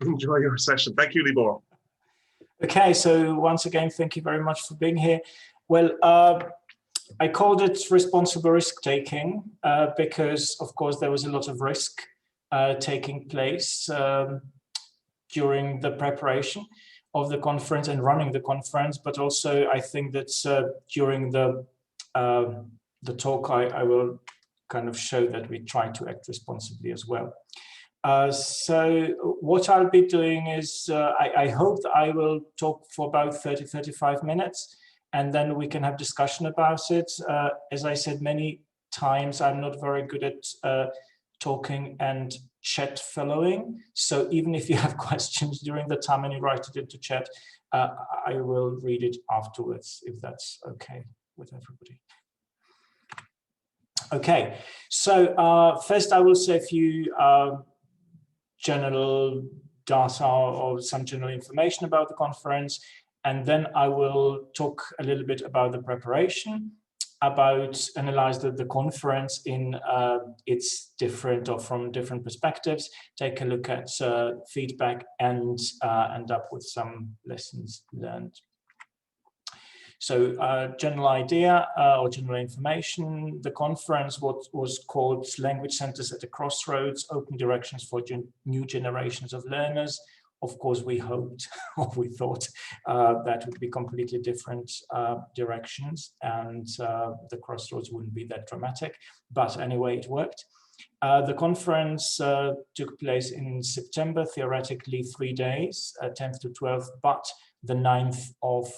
enjoy your session. Thank you, Libor. Okay, so once again, thank you very much for being here. Well, I called it responsible risk-taking because, of course, there was a lot of risk taking place during the preparation of the conference and running the conference, but also I think that during the talk I will kind of show that we try to act responsibly as well. So what I'll be doing is I hope that I will talk for about 30-35 minutes, and then we can have discussion about it. As I said many times, I'm not very good at talking and chat following. So even if you have questions during the time and you write it into chat, I will read it afterwards, if that's okay with everybody. Okay, so first I will say a few general data or some general information about the conference, and then I will talk a little bit about the preparation, analyze the conference in its different or from different perspectives, take a look at feedback, and end up with some lessons learned. So general idea or general information, the conference was called Language Centers at the Crossroads, Open Directions for New Generations of Learners. Of course, we hoped or we thought that would be completely different directions, and the crossroads wouldn't be that dramatic. But anyway, it worked. The conference took place in September, theoretically 3 days, 10th to 12th, but the 9th of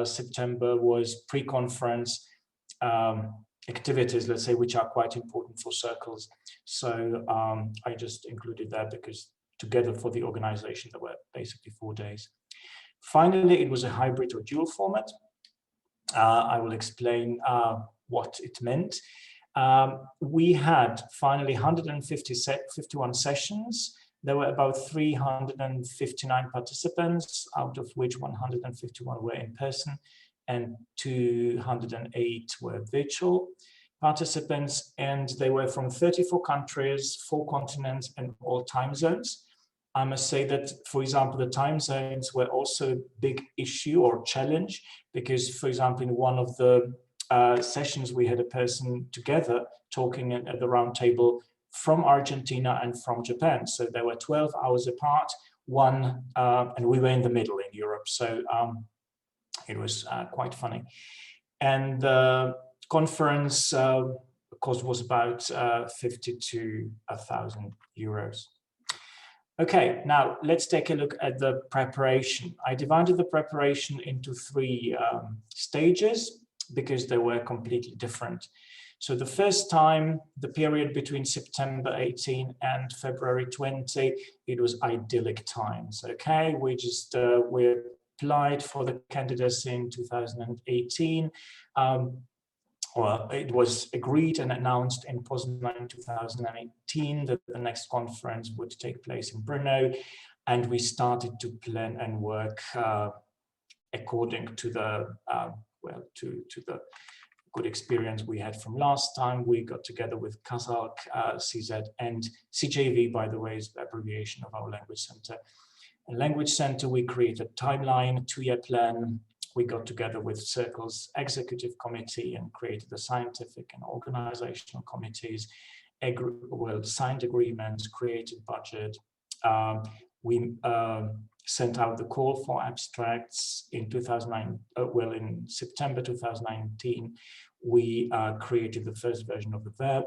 September was pre-conference activities, let's say, which are quite important for Cercles. So I just included that because together for the organization, there were basically 4 days. Finally, it was a hybrid or dual format. I will explain what it meant. We had finally 151 sessions. There were about 359 participants, out of which 151 were in person and 208 were virtual participants, and they were from 34 countries, 4 continents, and all time zones. I must say that, for example, the time zones were also a big issue or challenge, because, for example, in one of the sessions, we had a person together talking at the round table from Argentina and from Japan. So they were 12 hours apart, and we were in the middle in Europe. So it was quite funny. And the conference, of course, was about 50 to 1,000 euros. Okay, now let's take a look at the preparation. I divided the preparation into 3 stages because they were completely different. So the first time, the period between September 18 and February 20, it was idyllic times. Okay, we applied for the candidacy in 2018. Well, it was agreed and announced in Poznan in 2018 that the next conference would take place in Brno, and we started to plan and work according to the to the good experience we had from last time. We got together with Kazakh, CZ, and CJV, by the way, is the abbreviation of our language center. And language center, we created a timeline, 2-year plan. We got together with Cercles Executive Committee and created the scientific and organizational committees, signed agreements, created budget. We sent out the call for abstracts in in September 2019. We created the first version of the verb,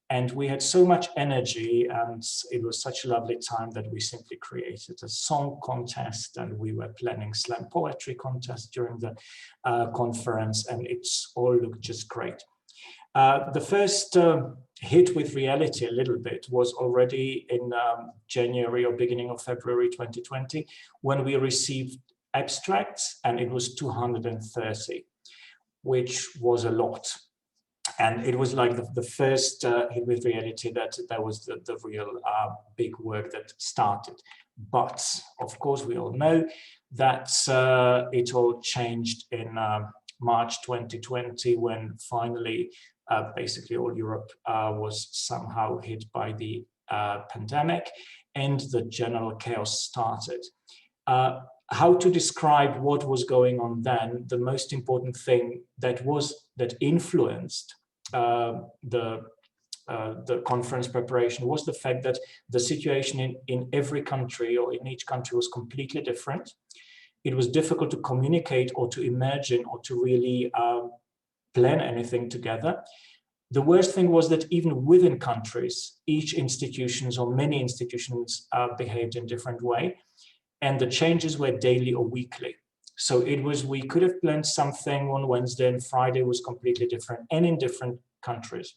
and we had so much energy, and it was such a lovely time that we simply created a song contest, and we were planning slam poetry contest during the conference, and it's all looked just great. The first hit with reality a little bit was already in January or beginning of February 2020, when we received abstracts, and it was 230, which was a lot. And it was like the first hit with reality that there was the real big work that started. But of course, we all know that it all changed in March 2020, when finally basically all Europe was somehow hit by the pandemic, and the general chaos started. How to describe what was going on then? The most important thing that influenced the conference preparation was the fact that the situation in every country, or in each country, was completely different. It was difficult to communicate or to imagine or to really plan anything together. The worst thing was that even within countries, each institutions or many institutions behaved in a different way. And the changes were daily or weekly. So we could have planned something on Wednesday and Friday was completely different, and in different countries.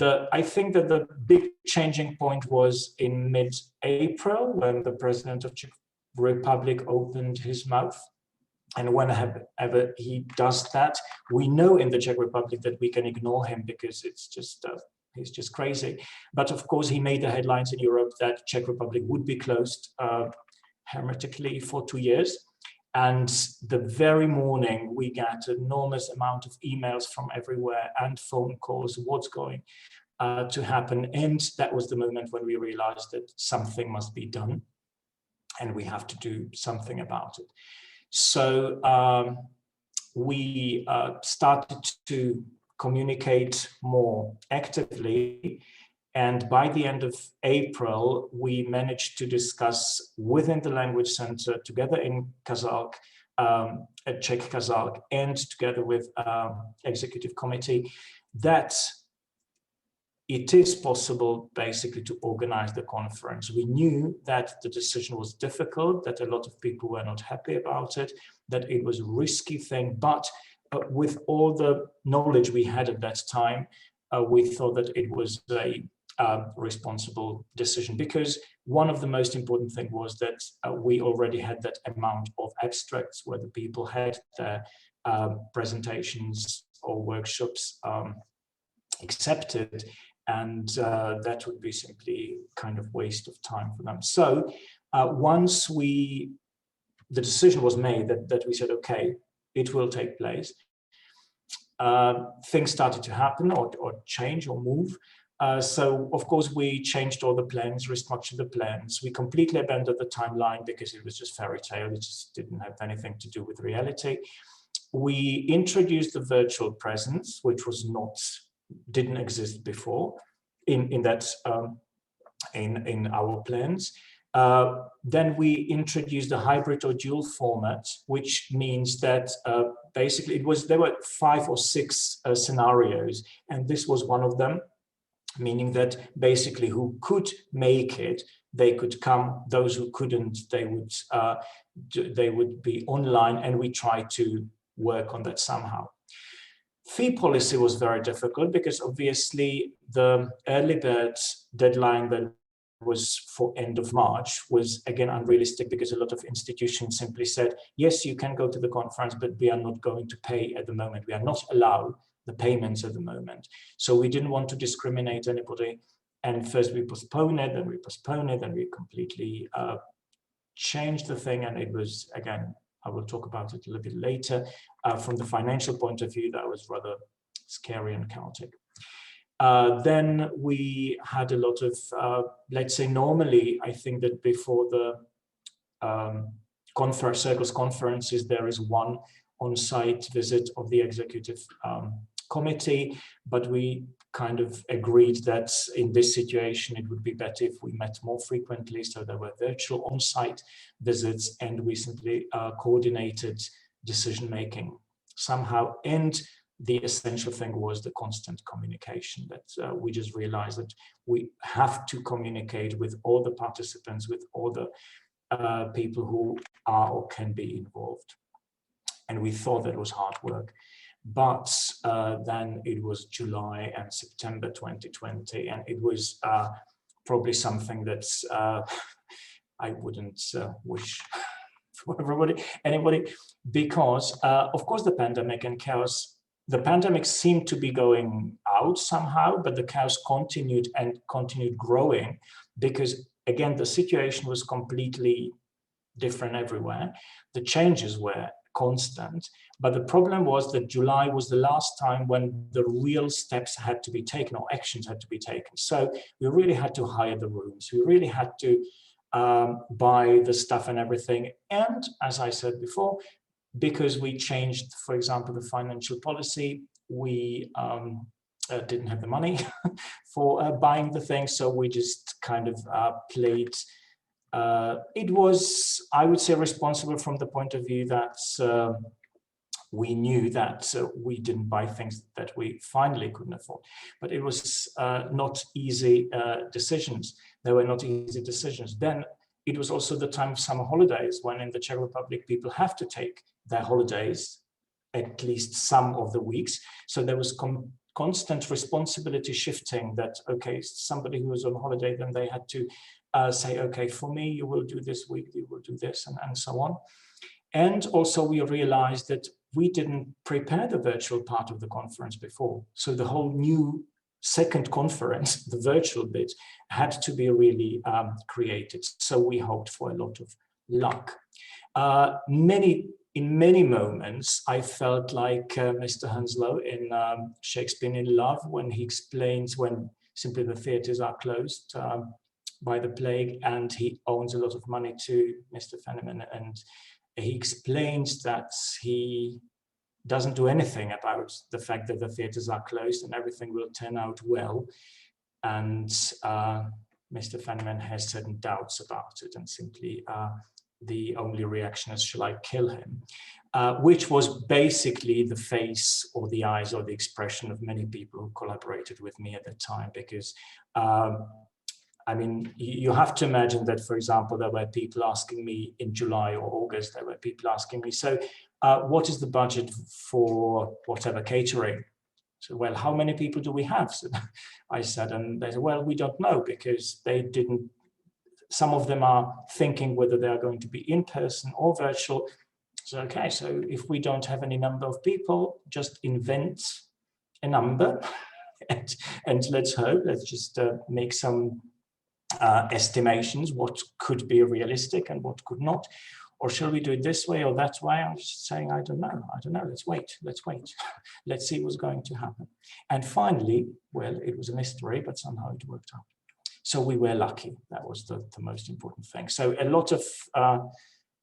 I think that the big changing point was in mid-April, when the president of Czech Republic opened his mouth. And whenever he does that, we know in the Czech Republic that we can ignore him because it's just he's just crazy. But of course, he made the headlines in Europe that Czech Republic would be closed hermetically for 2 years. And the very morning we got an enormous amount of emails from everywhere and phone calls, what's going to happen. And that was the moment when we realized that something must be done and we have to do something about it. So we started to communicate more actively. And by the end of April, we managed to discuss within the Language Center, together in Kazakh, at Czech Kazakh, and together with Executive Committee, that it is possible basically to organize the conference. We knew that the decision was difficult, that a lot of people were not happy about it, that it was a risky thing, but with all the knowledge we had at that time, we thought that it was a responsible decision, because one of the most important things was that we already had that amount of abstracts where the people had their presentations or workshops accepted, and that would be simply kind of waste of time for them. So once the decision was made that we said, okay, it will take place, things started to happen or change or move. So of course we changed all the plans, restructured the plans. We completely abandoned the timeline because it was just fairy tale. It just didn't have anything to do with reality. We introduced the virtual presence, which didn't exist before in our plans. Then we introduced a hybrid or dual format, which means that basically there were 5 or 6 scenarios, and this was one of them, meaning that basically who could make it, they could come. Those who couldn't, they would be online, and we tried to work on that somehow. Fee policy was very difficult because obviously the early bird deadline that was for end of March was again unrealistic, because a lot of institutions simply said, yes, you can go to the conference, but we are not going to pay at the moment. We are not allowed the payments at the moment. So we didn't want to discriminate anybody. And first we postponed it, then we postponed it, and we completely changed the thing. And it was, again, I will talk about it a little bit later. From the financial point of view, that was rather scary and chaotic. Then we had a lot of, let's say, normally, I think that before the CercleS conferences, there is one on-site visit of the executive committee, but we kind of agreed that in this situation, it would be better if we met more frequently. So there were virtual on-site visits, and we simply coordinated decision-making somehow. And the essential thing was the constant communication, that we just realized that we have to communicate with all the participants, with all the people who are or can be involved. And we thought that was hard work. But then it was July and September 2020, and it was probably something that I wouldn't wish for anybody, because of course the pandemic and chaos, the pandemic seemed to be going out somehow, but the chaos continued growing, because again, the situation was completely different everywhere. The changes were constant. But the problem was that July was the last time when the real steps had to be taken or actions had to be taken. So we really had to hire the rooms. We really had to buy the stuff and everything. And as I said before, because we changed, for example, the financial policy, we didn't have the money for buying the thing. So we just kind of played. It was, I would say, responsible from the point of view that we knew that we didn't buy things that we finally couldn't afford. But it was not easy decisions. They were not easy decisions. Then it was also the time of summer holidays, when in the Czech Republic people have to take their holidays at least some of the weeks. So there was constant responsibility shifting that, okay, somebody who was on holiday, then they had to say, okay, for me, you will do this week, you will do this, and so on. And also we realized that we didn't prepare the virtual part of the conference before. So the whole new second conference, the virtual bit, had to be really created. So we hoped for a lot of luck. In many moments, I felt like Mr. Henslow in Shakespeare in Love, when he explains when simply the theatres are closed by the plague, and he owes a lot of money to Mr. Fenneman, and he explains that he doesn't do anything about the fact that the theatres are closed and everything will turn out well. And Mr. Fenneman has certain doubts about it, and simply the only reaction is, shall I kill him? Which was basically the face or the eyes or the expression of many people who collaborated with me at the time, because I mean, you have to imagine that, for example, there were people asking me in July or August, there were people asking me, so what is the budget for whatever catering? So, well, how many people do we have? So I said, and they said, well, we don't know, because they didn't, some of them are thinking whether they are going to be in person or virtual. So, okay, so if we don't have any number of people, just invent a number and let's hope, let's just make some estimations, what could be realistic and what could not. Or shall we do it this way or that way? I'm just saying, I don't know, let's wait. Let's see what's going to happen. And finally, well, it was a mystery, but somehow it worked out. So we were lucky. That was the most important thing. So a lot of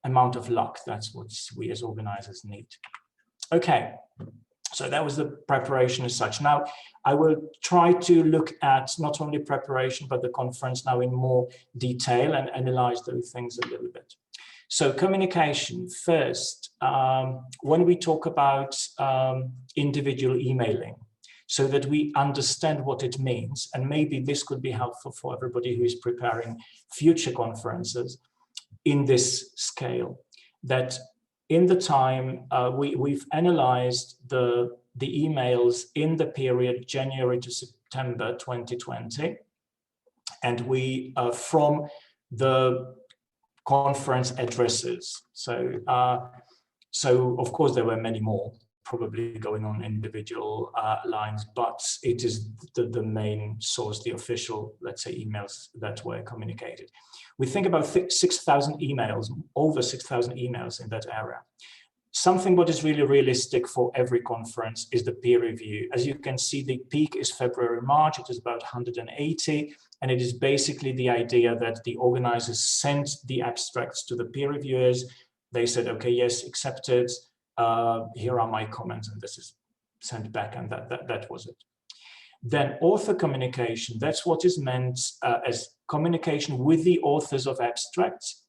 amount of luck, that's what we as organizers need. Okay, so that was the preparation as such. Now, I will try to look at not only preparation, but the conference now in more detail and analyze those things a little bit. So communication first, when we talk about individual emailing, so that we understand what it means, and maybe this could be helpful for everybody who is preparing future conferences in this scale, that in the time we've analyzed the emails in the period January to September 2020, and we from the conference addresses. So of course there were many more probably going on individual lines, but it is the main source, the official, let's say, emails that were communicated. We think about 6,000 emails, over 6,000 emails in that area. Something what is really realistic for every conference is the peer review. As you can see, the peak is February, March. It is about 180. And it is basically the idea that the organizers sent the abstracts to the peer reviewers. They said, okay, yes, accepted. Here are my comments, and this is sent back, and that was it. Then author communication, that's what is meant as communication with the authors of abstracts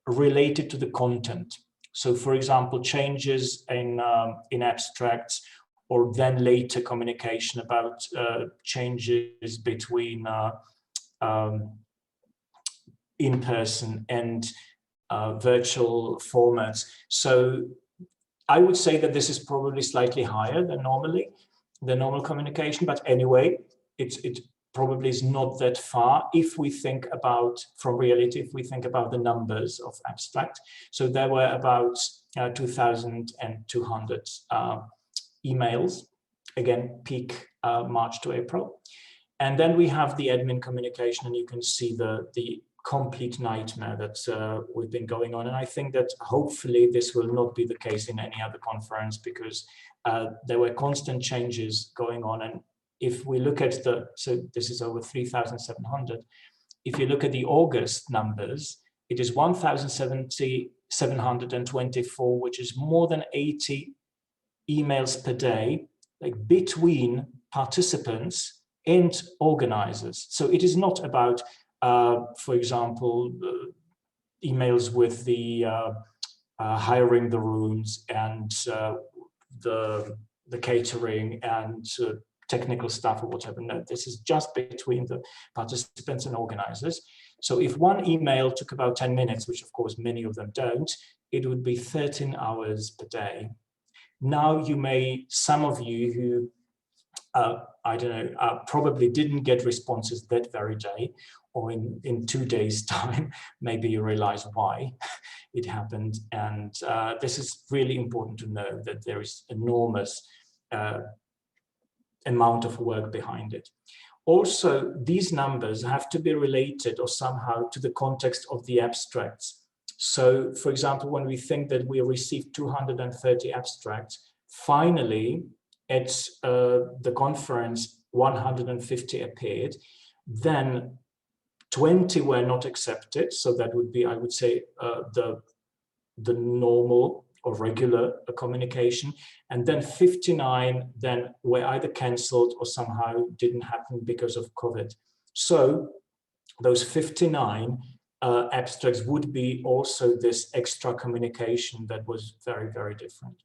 related to the content. So, for example, changes in abstracts, or then later communication about changes between in-person and virtual formats. So I would say that this is probably slightly higher than the normal communication, but anyway, it probably is not that far if we think about, from reality, if we think about the numbers of abstract. So there were about 2,200 emails, again, peak March to April. And then we have the admin communication, and you can see the complete nightmare that we've been going on. And I think that hopefully this will not be the case in any other conference, because there were constant changes going on. And if we look at so this is over 3,700. If you look at the August numbers, it is 1,724, which is more than 80 emails per day, like between participants and organizers. So it is not about, for example, emails with the hiring the rooms and the catering and technical stuff or whatever. No, this is just between the participants and organizers. So if one email took about 10 minutes, which of course many of them don't, it would be 13 hours per day. Now some of you who, I don't know, probably didn't get responses that very day, or in 2 days' time, maybe you realize why it happened. And this is really important to know, that there is enormous amount of work behind it. Also, these numbers have to be related or somehow to the context of the abstracts. So, for example, when we think that we received 230 abstracts, finally, at the conference, 150 appeared, then 20 were not accepted. So that would be, I would say, the normal or regular communication. And then 59 then were either cancelled or somehow didn't happen because of COVID. So those 59 abstracts would be also this extra communication that was very, very different.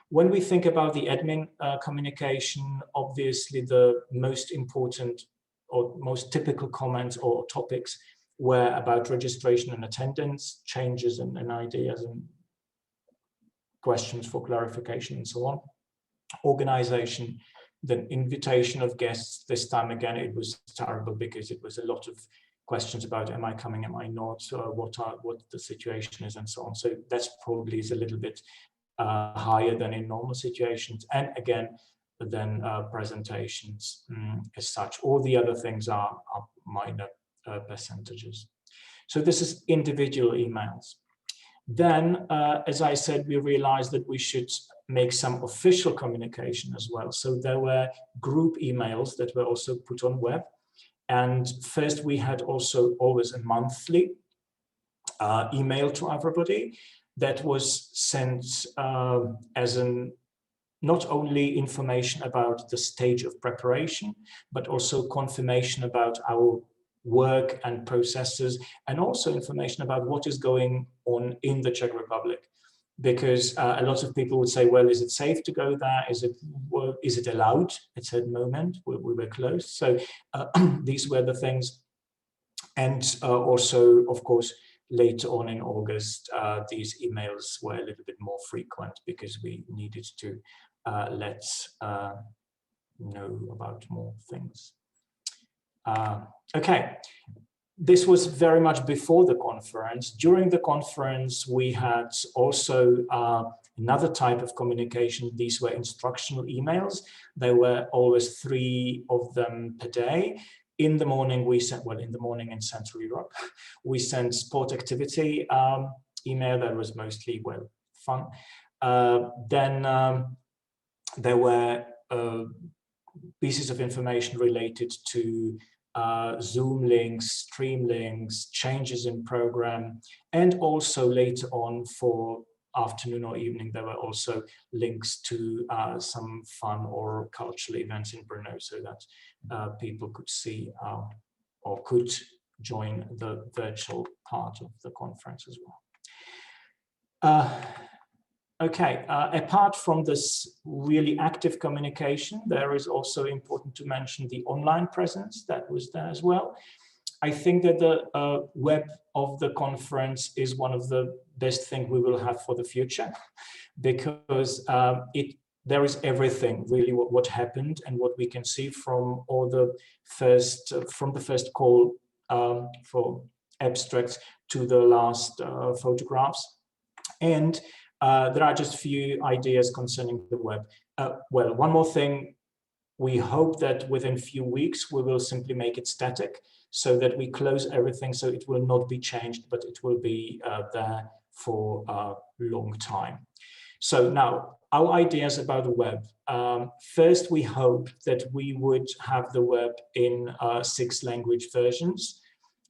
When we think about the admin communication, obviously the most important or most typical comments or topics were about registration and attendance, changes and ideas and questions for clarification and so on. Organization, the invitation of guests. This time again, it was terrible because it was a lot of questions about, am I coming, am I not, what the situation is and so on. So that's probably is a little bit higher than in normal situations. And again, then presentations as such. All the other things are minor percentages. So this is individual emails. Then, as I said, we realized that we should make some official communication as well. So there were group emails that were also put on web. And first we had also always a monthly email to everybody that was sent as not only information about the stage of preparation, but also confirmation about our work and processes, and also information about what is going on in the Czech Republic. Because a lot of people would say, well, is it safe to go there? Is it allowed at a certain moment? We were closed. So these were the things. And also, of course, later on in August, these emails were a little bit more frequent because we needed to let know about more things. Okay, this was very much before the conference. During the conference, we had also another type of communication. These were instructional emails. There were always 3 of them per day. In the morning, we sent, well, in the morning in Central Europe, we sent sport activity email that was mostly, well, fun. Then there were pieces of information related to Zoom links, stream links, changes in program, and also later on for afternoon or evening, there were also links to some fun or cultural events in Brno, so that people could see or could join the virtual part of the conference as well. Okay, apart from this really active communication, there is also important to mention the online presence that was there as well. I think that the web of the conference is one of the best things we will have for the future, because there is everything really what happened and what we can see from all the first call for abstracts to the last photographs. And there are just a few ideas concerning the web. Well, one more thing, we hope that within a few weeks we will simply make it static. so that we close everything, so it will not be changed, but it will be there for a long time. So now, our ideas about the web. First, we hope that we would have the web in 6 language versions.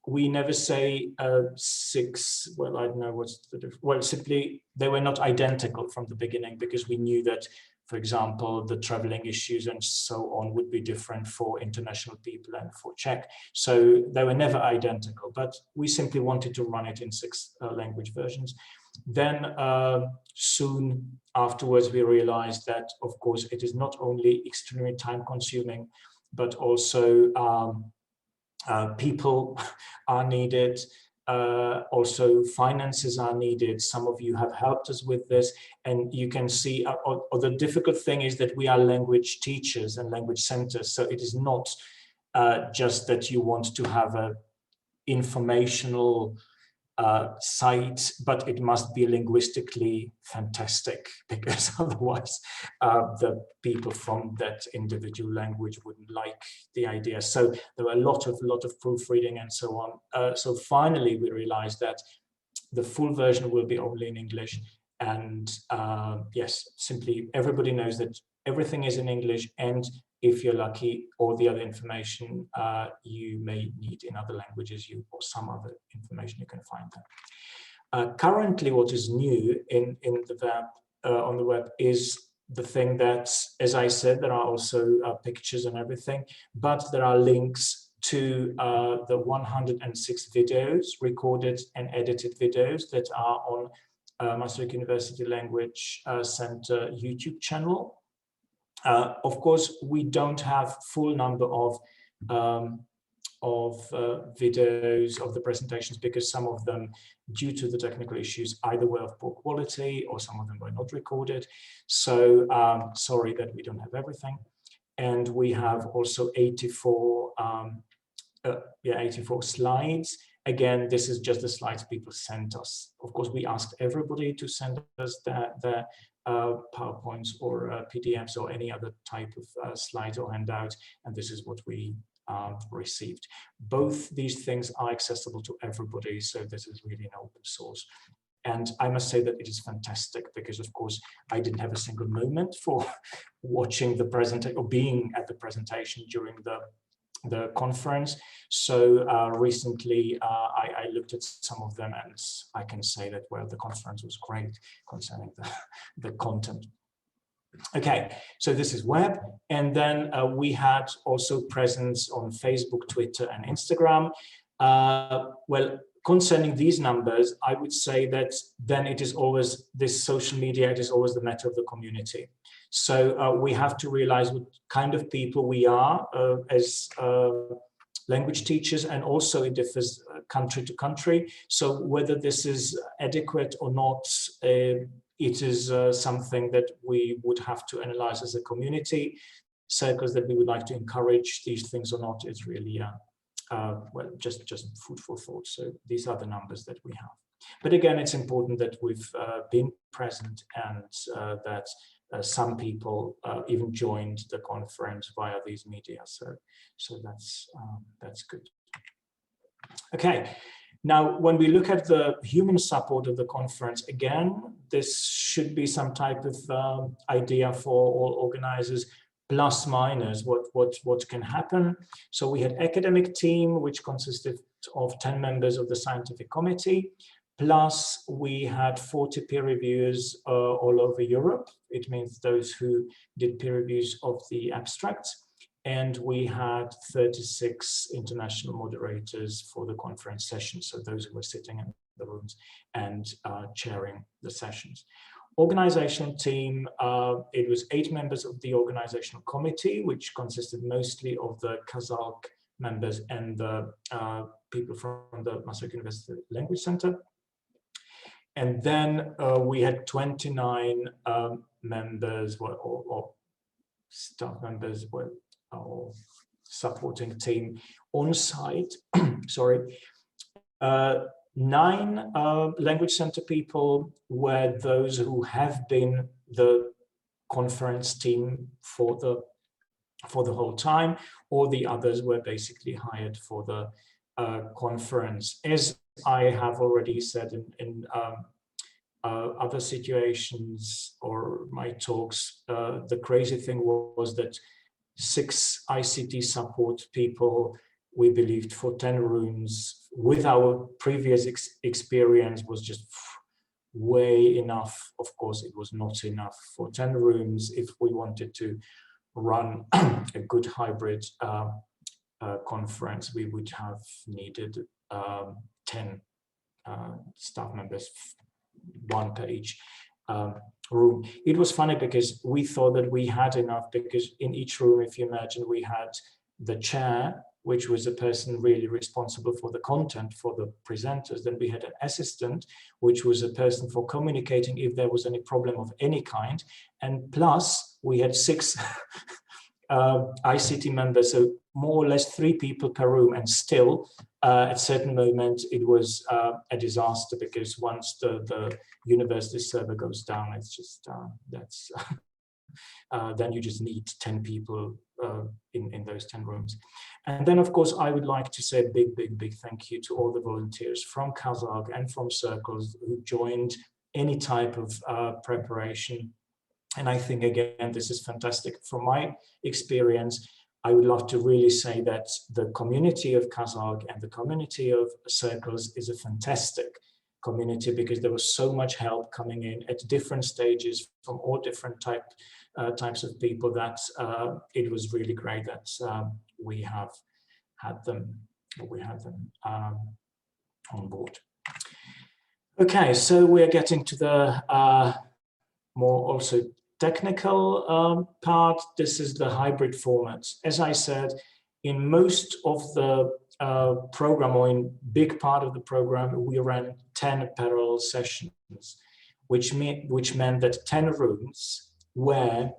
We never say 6, well, I don't know what's the difference. Well, simply they were not identical from the beginning, because we knew that, for example, the traveling issues and so on would be different for international people and for Czech. So they were never identical, but we simply wanted to run it in 6 language versions. Then soon afterwards, we realized that, of course, it is not only extremely time consuming, but also people are needed, also finances are needed. Some of you have helped us with this, and you can see, the difficult thing is that we are language teachers and language centers, so it is not just that you want to have a informational site, but it must be linguistically fantastic, because otherwise the people from that individual language wouldn't like the idea. So there were a lot of proofreading and so on. So finally we realized that the full version will be only in English, and yes, simply everybody knows that everything is in English, and if you're lucky, all the other information you may need in other languages, or some other information you can find there. Currently, what is new in the web, on the web, is the thing that, as I said, there are also pictures and everything, but there are links to the 106 videos, recorded and edited videos that are on Masaryk University Language Center YouTube channel. Of course, we don't have full number of videos of the presentations, because some of them, due to the technical issues, either were of poor quality or some of them were not recorded. So sorry that we don't have everything. And we have also 84 slides. Again, this is just the slides people sent us. Of course, we asked everybody to send us their PowerPoints or PDFs or any other type of slides or handout, and this is what we received. Both these things are accessible to everybody, so this is really an open source. And I must say that it is fantastic, because of course I didn't have a single moment for watching the presentation or being at the presentation during the conference. So recently I looked at some of them, and I can say that, well, the conference was great concerning the content. Okay, so this is web, and then we had also presence on Facebook, Twitter, and Instagram. Well, concerning these numbers, I would say that then it is always this social media, it is always the matter of the community. So we have to realize what kind of people we are as language teachers, and also it differs country to country. So whether this is adequate or not, it is something that we would have to analyze as a community. Circles that we would like to encourage these things or not is really well, just food for thought. So these are the numbers that we have. But again, it's important that we've been present, and that some people even joined the conference via these media. So that's good. Okay. Now, when we look at the human support of the conference, again, this should be some type of idea for all organizers, plus minus what can happen. So we had academic team, which consisted of 10 members of the scientific committee, plus we had 40 peer reviewers all over Europe. It means those who did peer reviews of the abstracts. And we had 36 international moderators for the conference sessions, so those who were sitting in the rooms and chairing the sessions. Organizational team, it was 8 members of the organizational committee, which consisted mostly of the Kazakh members and the people from the Masaryk University Language Center. And then we had 29 members or staff members, or supporting team on site. Sorry. 9 language center people were those who have been the conference team for the whole time, or the others were basically hired for the conference. As I have already said in other situations or my talks, the crazy thing was that 6 ICT support people, we believed, for 10 rooms with our previous experience was just way enough. Of course, it was not enough for 10 rooms. If we wanted to run a good hybrid conference, we would have needed 10 staff members, 1 per each room. It was funny because we thought that we had enough, because in each room, if you imagine, we had the chair, which was a person really responsible for the content for the presenters. Then we had an assistant, which was a person for communicating if there was any problem of any kind. And plus we had 6 ICT members, so more or less 3 people per room. And still at certain moment it was a disaster, because once the university server goes down, it's just that's then you just need 10 people in those 10 rooms. And then, of course, I would like to say a big thank you to all the volunteers from Kazakh and from CercleS who joined any type of preparation. And I think, again, this is fantastic. From my experience, I would love to really say that the community of Kazakh and the community of CercleS is a fantastic community, because there was so much help coming in at different stages from all different types of people, that it was really great that we have had them on board. Okay, so we're getting to the more also technical part. This is the hybrid format. As I said, in most of the program, or in big part of the program, we ran 10 parallel sessions, which meant that 10 rooms were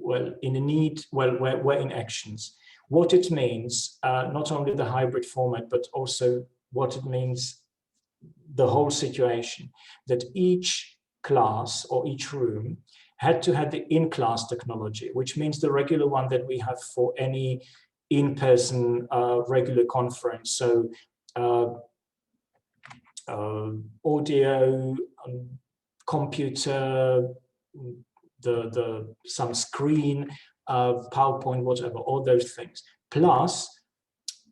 were in actions. What it means, not only the hybrid format, but also what it means, the whole situation, that each class or each room had to have the in-class technology, which means the regular one that we have for any in-person regular conference. So audio, computer, some screen, PowerPoint, whatever, all those things. Plus,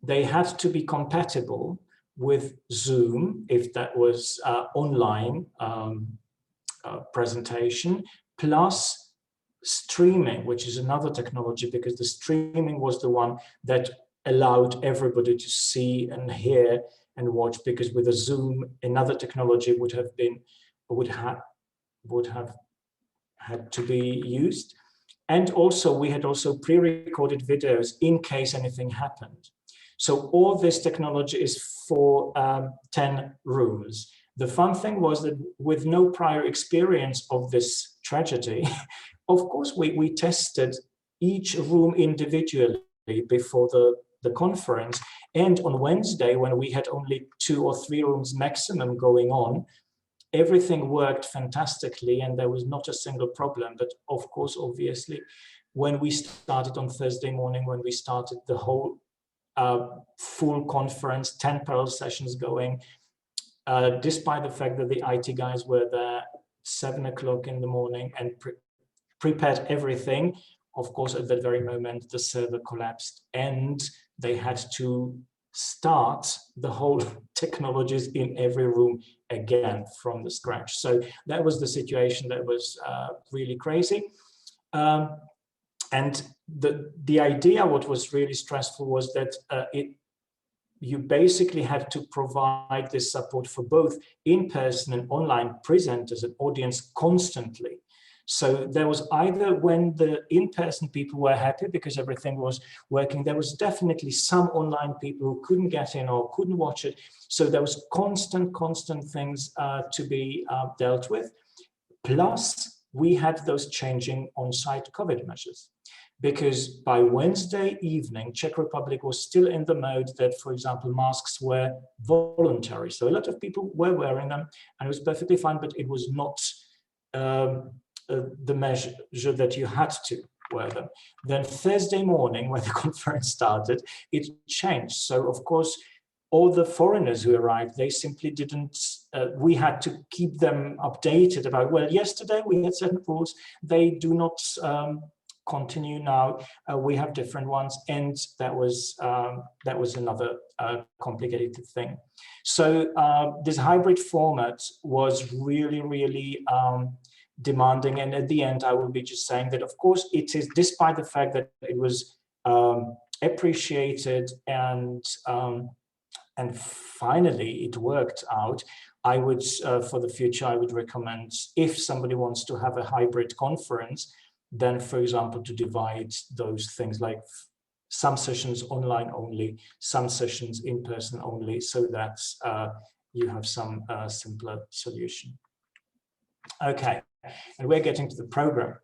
they had to be compatible with Zoom if that was online presentation, plus streaming, which is another technology, because the streaming was the one that allowed everybody to see and hear and watch, because with a Zoom, another technology would have had to be used. And also we had also pre-recorded videos in case anything happened. So all this technology is for 10 rooms. The fun thing was that with no prior experience of this tragedy, of course, we tested each room individually before the conference. And on Wednesday, when we had only 2 or 3 rooms maximum going on, everything worked fantastically and there was not a single problem. But of course, obviously, when we started on Thursday morning, when we started the whole full conference, 10 parallel sessions going, despite the fact that the IT guys were there 7 o'clock in the morning and prepared everything, of course, at that very moment, the server collapsed and they had to start the whole technologies in every room again from the scratch. So that was the situation that was really crazy. And the idea, what was really stressful, was that you basically had to provide this support for both in-person and online presenters and audience constantly. So there was either, when the in-person people were happy because everything was working, there was definitely some online people who couldn't get in or couldn't watch it. So there was constant things to be dealt with. Plus, we had those changing on-site COVID measures. Because by Wednesday evening, Czech Republic was still in the mode that, for example, masks were voluntary. So a lot of people were wearing them and it was perfectly fine, but it was not the measure that you had to. were them. Then Thursday morning, when the conference started, it changed. So of course, all the foreigners who arrived, they simply didn't, we had to keep them updated about, well, yesterday we had certain rules, they do not continue now, we have different ones, and that was another complicated thing. So this hybrid format was really, really demanding, and at the end I will be just saying that of course it is, despite the fact that it was appreciated and finally it worked out, I would, for the future, I would recommend, if somebody wants to have a hybrid conference, then, for example, to divide those things, like some sessions online only, some sessions in person only, so that you have some simpler solution. Okay, and we're getting to the program.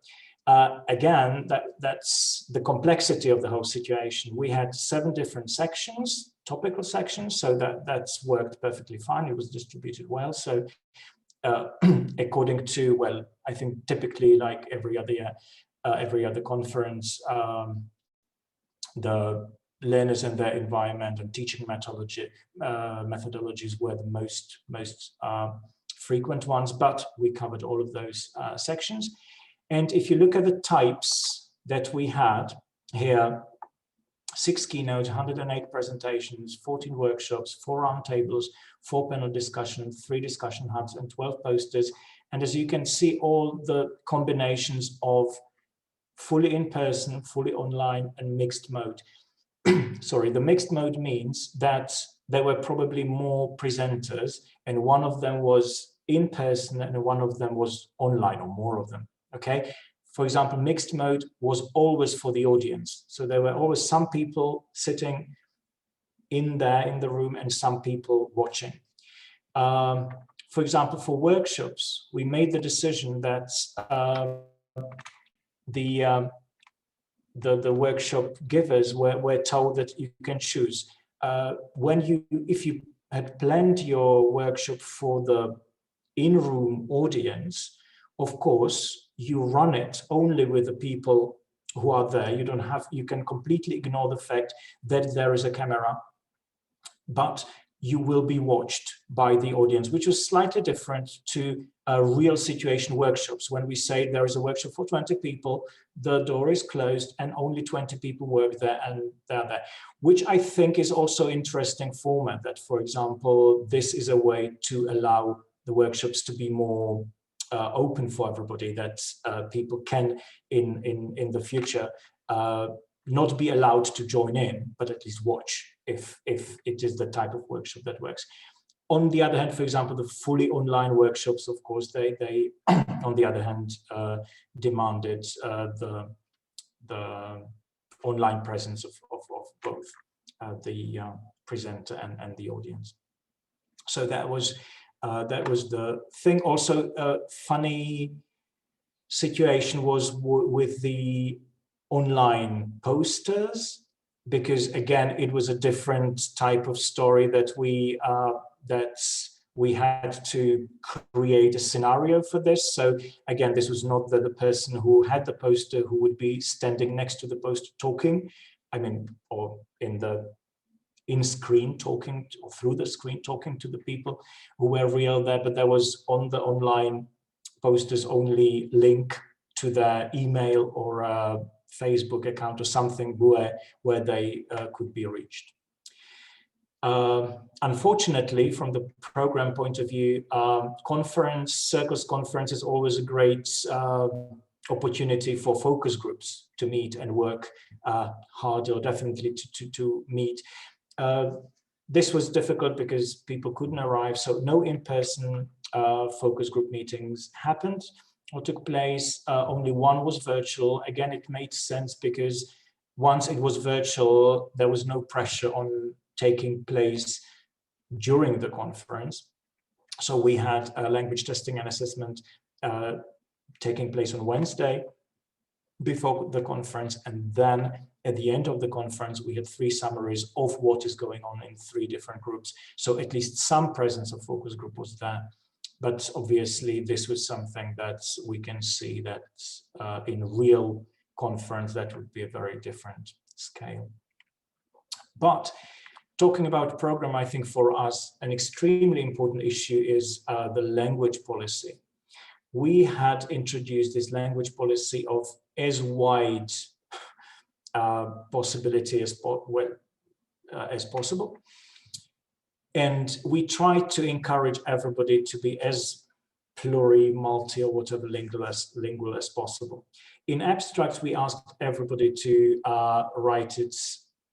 Again, that's the complexity of the whole situation. We had 7 different sections, topical sections, so that's worked perfectly fine. It was distributed well. So according to, well, I think typically like every other conference, the learners and their environment and teaching methodologies were the most frequent ones, but we covered all of those sections. And if you look at the types that we had here, 6 keynotes, 108 presentations, 14 workshops, 4 roundtables, 4 panel discussions, 3 discussion hubs, and 12 posters. And as you can see, all the combinations of fully in person, fully online, and mixed mode. Sorry, the mixed mode means that there were probably more presenters, and one of them was in person and one of them was online, or more of them. Okay, for example, mixed mode was always for the audience. So there were always some people sitting in there in the room and some people watching. For example, for workshops, we made the decision that the workshop givers were told that you can choose. If you had planned your workshop for the in-room audience, of course, you run it only with the people who are there. You can completely ignore the fact that there is a camera, but you will be watched by the audience, which was slightly different to real situation workshops. When we say there is a workshop for 20 people, the door is closed and only 20 people work there and they're there, which I think is also interesting format, that, for example, this is a way to allow the workshops to be more open for everybody, that people can in the future not be allowed to join in, but at least watch if it is the type of workshop that works. On the other hand, for example, the fully online workshops, of course, they on the other hand demanded the online presence of both the presenter and the audience. So that was the thing. Also, a funny situation was with the online posters, because again, it was a different type of story that we had to create a scenario for this. So again, this was not the person who had the poster who would be standing next to the poster talking, I mean, or in screen talking, or through the screen talking to the people who were real there, but there was on the online posters only link to their email or Facebook account or something where they could be reached. Unfortunately, from the program point of view, CercleS conference is always a great opportunity for focus groups to meet and work hard, or definitely to meet. This was difficult because people couldn't arrive, so no in-person focus group meetings happened or took place. Only one was virtual. Again, it made sense because once it was virtual, there was no pressure on taking place during the conference. So we had language testing and assessment taking place on Wednesday before the conference, and then at the end of the conference, we had 3 summaries of what is going on in 3 different groups. So at least some presence of focus group was there. But obviously, this was something that we can see that in real conference, that would be a very different scale. But talking about program, I think for us, an extremely important issue is the language policy. We had introduced this language policy of as wide possibility as possible. And we tried to encourage everybody to be as multi, or whatever lingual as possible. In abstract, we asked everybody to write it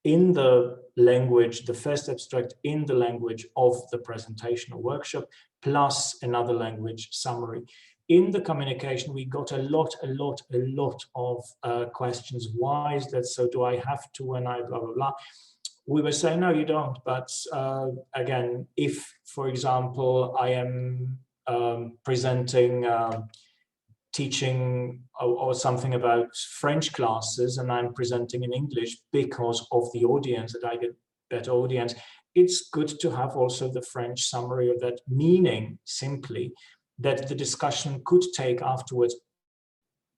in the language, the first abstract in the language of the presentation or workshop, plus another language summary. In the communication, we got a lot of questions. Why is that so? Do I have to when I blah, blah, blah? We were saying, no, you don't. But again, if, for example, I am presenting, teaching or something about French classes, and I'm presenting in English because of the audience, that I get better audience, it's good to have also the French summary of that, meaning simply that the discussion could take afterwards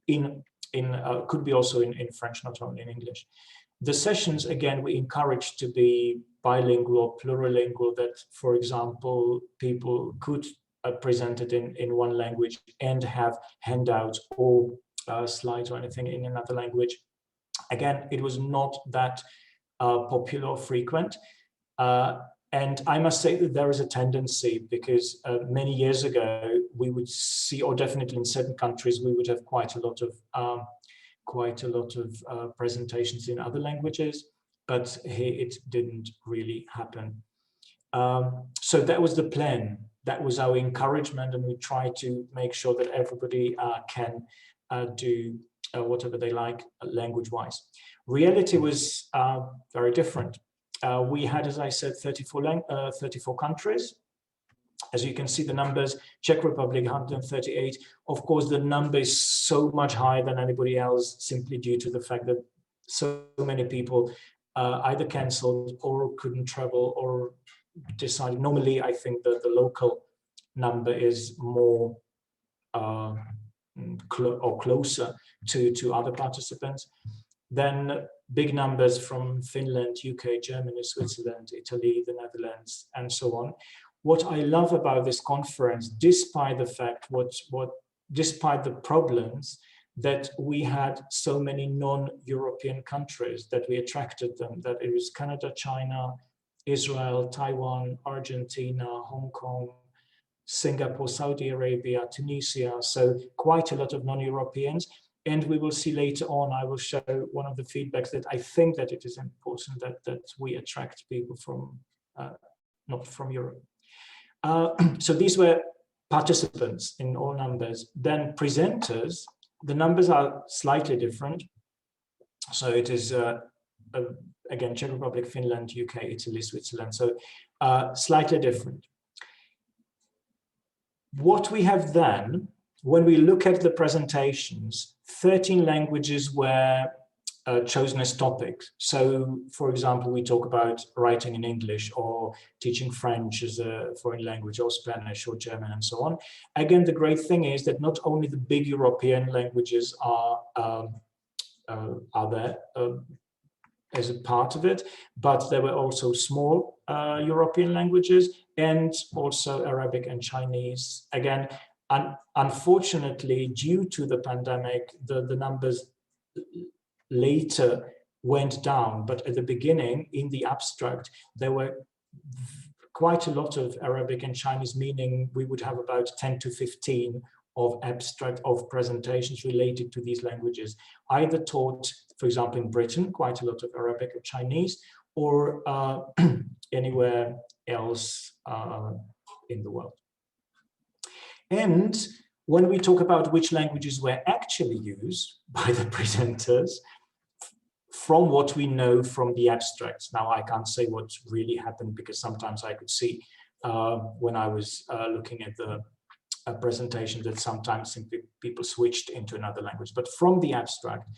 could be also in French, not only in English. The sessions, again, we encourage to be bilingual or plurilingual, that, for example, people could present it in one language and have handouts or slides or anything in another language. Again, it was not that popular or frequent. And I must say that there is a tendency, because many years ago we would see, or definitely in certain countries, we would have quite a lot of presentations in other languages, but here it didn't really happen. So that was the plan. That was our encouragement, and we try to make sure that everybody can do whatever they like language-wise. Reality was very different. We had, as I said, 34 countries. As you can see, the numbers: Czech Republic 138. Of course, the number is so much higher than anybody else, simply due to the fact that so many people either cancelled or couldn't travel or decided. Normally, I think that the local number is more closer to other participants. Then big numbers from Finland, UK, Germany, Switzerland, Italy, the Netherlands, and so on. What I love about this conference, despite the fact, despite the problems, that we had so many non-European countries, that we attracted them, that it was Canada, China, Israel, Taiwan, Argentina, Hong Kong, Singapore, Saudi Arabia, Tunisia, so quite a lot of non-Europeans. And we will see later on, I will show one of the feedbacks that I think that it is important that we attract people from, not from Europe. So these were participants in all numbers. Then presenters, the numbers are slightly different. So it is, again, Czech Republic, Finland, UK, Italy, Switzerland, so slightly different. What we have then, when we look at the presentations, 13 languages were chosen as topics. So, for example, we talk about writing in English, or teaching French as a foreign language, or Spanish, or German, and so on. Again, the great thing is that not only the big European languages are there as a part of it, but there were also small European languages, and also Arabic and Chinese. Again, unfortunately, due to the pandemic, the numbers later went down, but at the beginning, in the abstract, there were quite a lot of Arabic and Chinese, meaning we would have about 10 to 15 of abstract of presentations related to these languages, either taught, for example, in Britain, quite a lot of Arabic or Chinese, or anywhere else in the world. And when we talk about which languages were actually used by the presenters, from what we know from the abstracts, now I can't say what really happened, because sometimes I could see when I was looking at the presentation that sometimes simply people switched into another language. But from the abstract,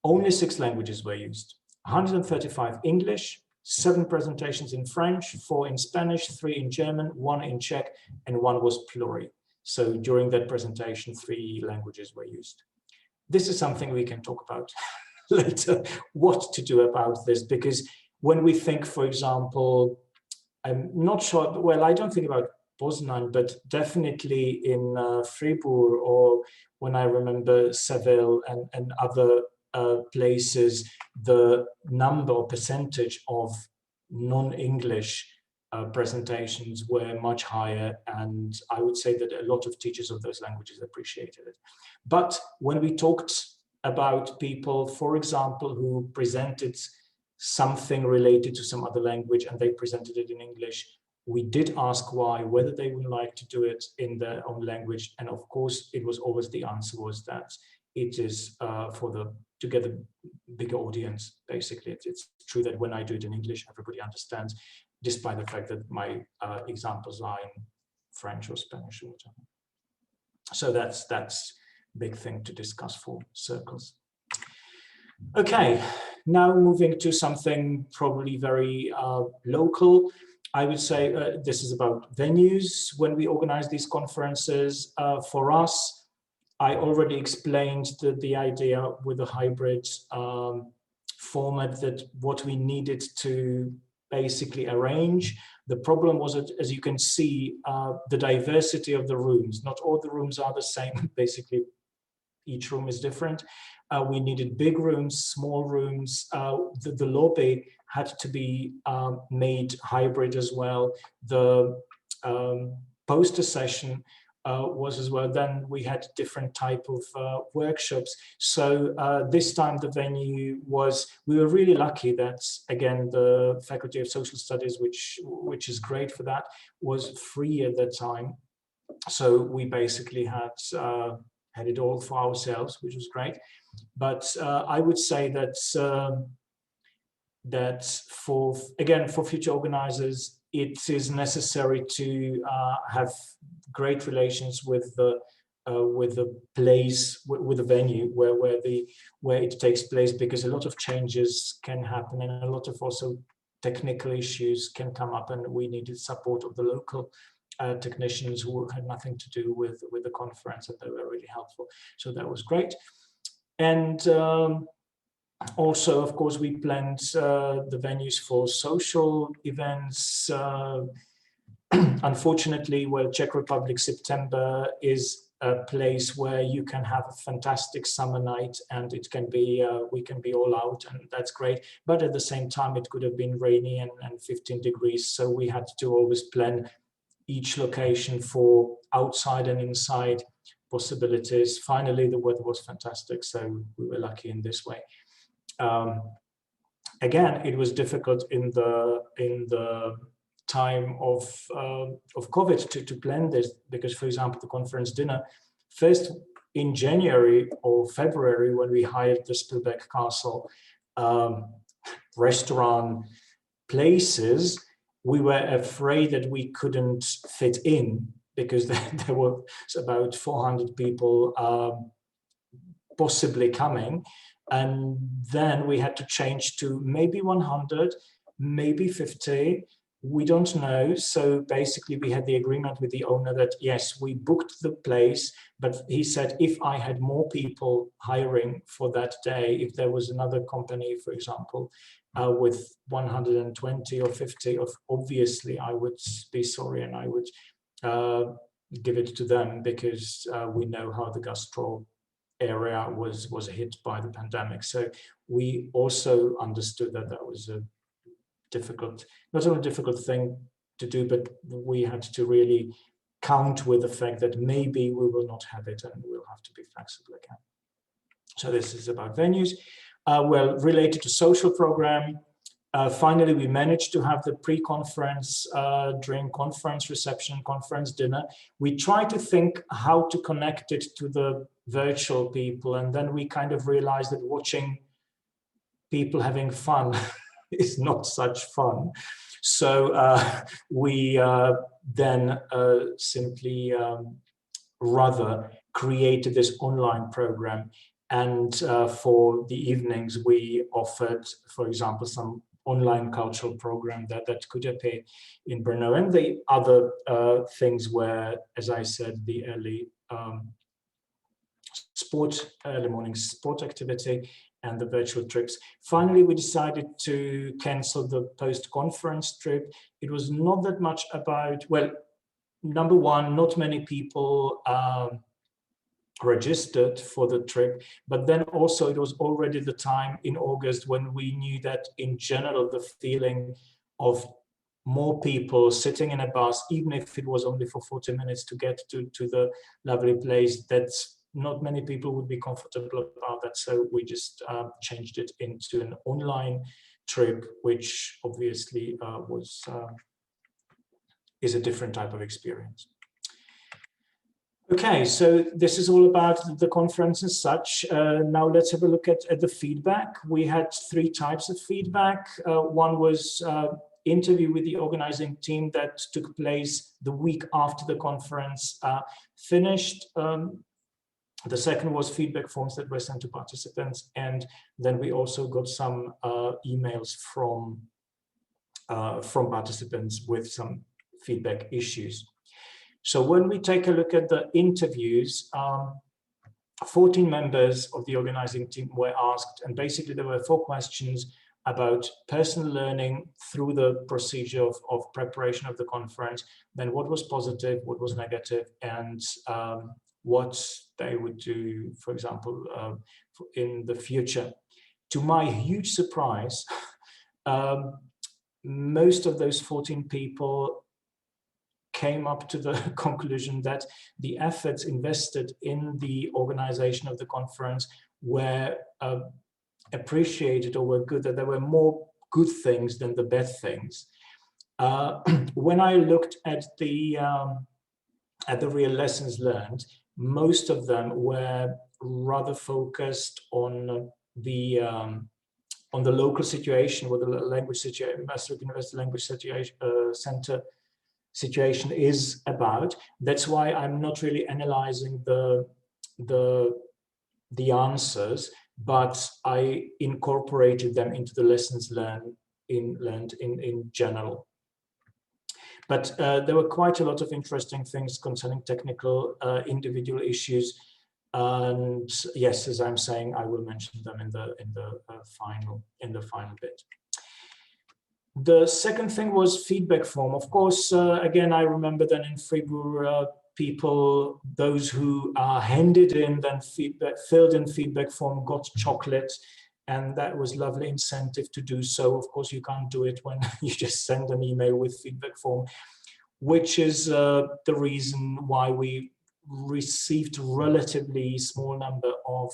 only 6 languages were used: 135 English, 7 presentations in French, 4 in Spanish, 3 in German, 1 in Czech, and 1 was pluri. So during that presentation, 3 languages were used. this is something we can talk about later, what to do about this, because when we think, for example, I'm not sure, well, I don't think about Poznan, but definitely in Fribourg, or when I remember Seville and other places, the number or percentage of non-English presentations were much higher, and I would say that a lot of teachers of those languages appreciated it. But when we talked about people, for example, who presented something related to some other language and they presented it in English, we did ask why, whether they would like to do it in their own language, and of course it was always, the answer was that it is to get a bigger audience. Basically, it's true that when I do it in English, everybody understands, despite the fact that my examples are in French or Spanish or whatever. So that's a big thing to discuss for CercleS. Okay, now moving to something probably very local. I would say this is about venues. When we organize these conferences, for us, I already explained the idea with a hybrid format, that what we needed to basically arrange. The problem was that, as you can see, the diversity of the rooms. Not all the rooms are the same. Basically, each room is different. We needed big rooms, small rooms. The lobby had to be made hybrid as well. The poster session was as well. Then we had different type of workshops. So this time the venue was, we were really lucky that, again, the Faculty of Social Studies, which is great for that, was free at that time. So we basically had it all for ourselves, which was great. But I would say that for future organizers, it is necessary to have great relations with the place, with the venue where it takes place, because a lot of changes can happen and a lot of also technical issues can come up, and we needed support of the local technicians who had nothing to do with the conference, and they were really helpful. So that was great. And also, of course, we planned the venues for social events. Unfortunately, well, Czech Republic, September is a place where you can have a fantastic summer night, and it can be, we can be all out, and that's great. But at the same time, it could have been rainy and 15 degrees. So we had to always plan each location for outside and inside possibilities. Finally, the weather was fantastic, so we were lucky in this way. Again, it was difficult in the time of COVID to plan this, because, for example, the conference dinner, first in January or February, when we hired the Spielberg Castle restaurant places, we were afraid that we couldn't fit in, because there were about 400 people possibly coming. And then we had to change to maybe 100, maybe 50, we don't know. So basically we had the agreement with the owner that, yes, we booked the place, but he said, if I had more people hiring for that day, if there was another company, for example, with 120 or 50, obviously I would be sorry, and I would give it to them, because we know how the gastro area was hit by the pandemic. So we also understood that that was a difficult, not only a difficult thing to do, but we had to really count with the fact that maybe we will not have it, and we'll have to be flexible again. So this is about venues. Well, related to social program, finally we managed to have the pre-conference, during conference reception, conference dinner. We tried to think how to connect it to the virtual people, and then we kind of realized that watching people having fun is not such fun. So we then simply rather created this online program, and for the evenings we offered, for example, some online cultural program that could appear in Brno, and the other things were, as I said, the early early morning sport activity, and the virtual trips. Finally, we decided to cancel the post-conference trip. It was not that much about, well, number one, not many people registered for the trip, but then also it was already the time in August when we knew that in general the feeling of more people sitting in a bus, even if it was only for 40 minutes to get to the lovely place, that not many people would be comfortable about that. So we just changed it into an online trip, which obviously is a different type of experience. Okay, so this is all about the conference as such. Now let's have a look at the feedback. We had 3 types of feedback. One was interview with the organizing team that took place the week after the conference finished. The second was feedback forms that were sent to participants. And then we also got some emails from participants with some feedback issues. So when we take a look at the interviews, 14 members of the organizing team were asked, and basically there were 4 questions about personal learning through the procedure of preparation of the conference, then what was positive, what was negative, and what they would do, for example, in the future. To my huge surprise, most of those 14 people came up to the conclusion that the efforts invested in the organization of the conference were appreciated or were good, that there were more good things than the bad things. When I looked at the real lessons learned, most of them were rather focused on the local situation, what the language situation, Masaryk University Language Center situation is about. That's why I'm not really analyzing the answers, but I incorporated them into the lessons learned in general. But there were quite a lot of interesting things concerning technical individual issues, and yes, as I'm saying, I will mention them in the final bit. The second thing was feedback form. Of course, again, I remember that in Fribourg, people, those who handed in then feedback, filled in feedback form, got chocolate, and that was lovely incentive to do so. Of course, you can't do it when you just send an email with feedback form, which is the reason why we received relatively small number of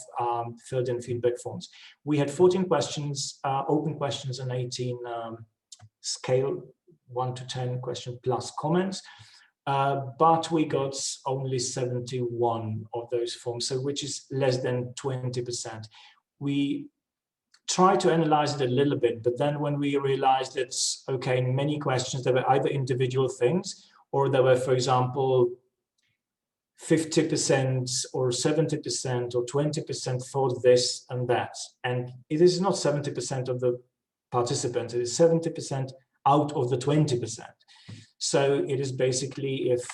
filled in feedback forms. We had 14 questions, open questions, and 18 scale 1 to 10 question plus comments, but we got only 71 of those forms, so which is less than 20%. We tried to analyze it a little bit, but then when we realized that, okay, in many questions there were either individual things, or there were, for example, 50% or 70% or 20% thought this and that, and it is not 70% of the participants, it is 70% out of the 20%. So it is basically if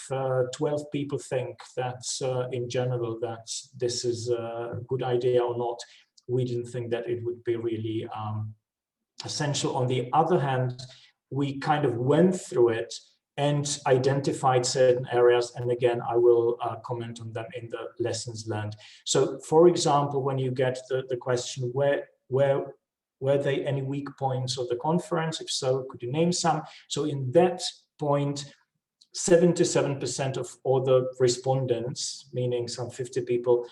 12 people think that in general that this is a good idea or not, we didn't think that it would be really essential. On the other hand, we kind of went through it and identified certain areas, and again, I will comment on them in the lessons learned. So, for example, when you get the question, were there any weak points of the conference? If so, could you name some? So in that point, 77% of all the respondents, meaning some 50 people,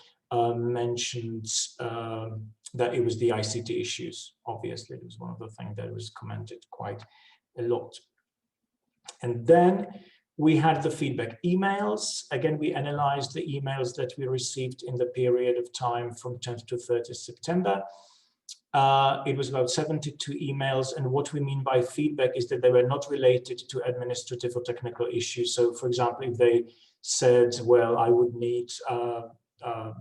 mentioned that it was the ICT issues. Obviously, it was one of the things that was commented quite a lot. And then we had the feedback emails. Again, we analyzed the emails that we received in the period of time from 10th to 30th September. It was about 72 emails, and what we mean by feedback is that they were not related to administrative or technical issues. So, for example, if they said, well, I would need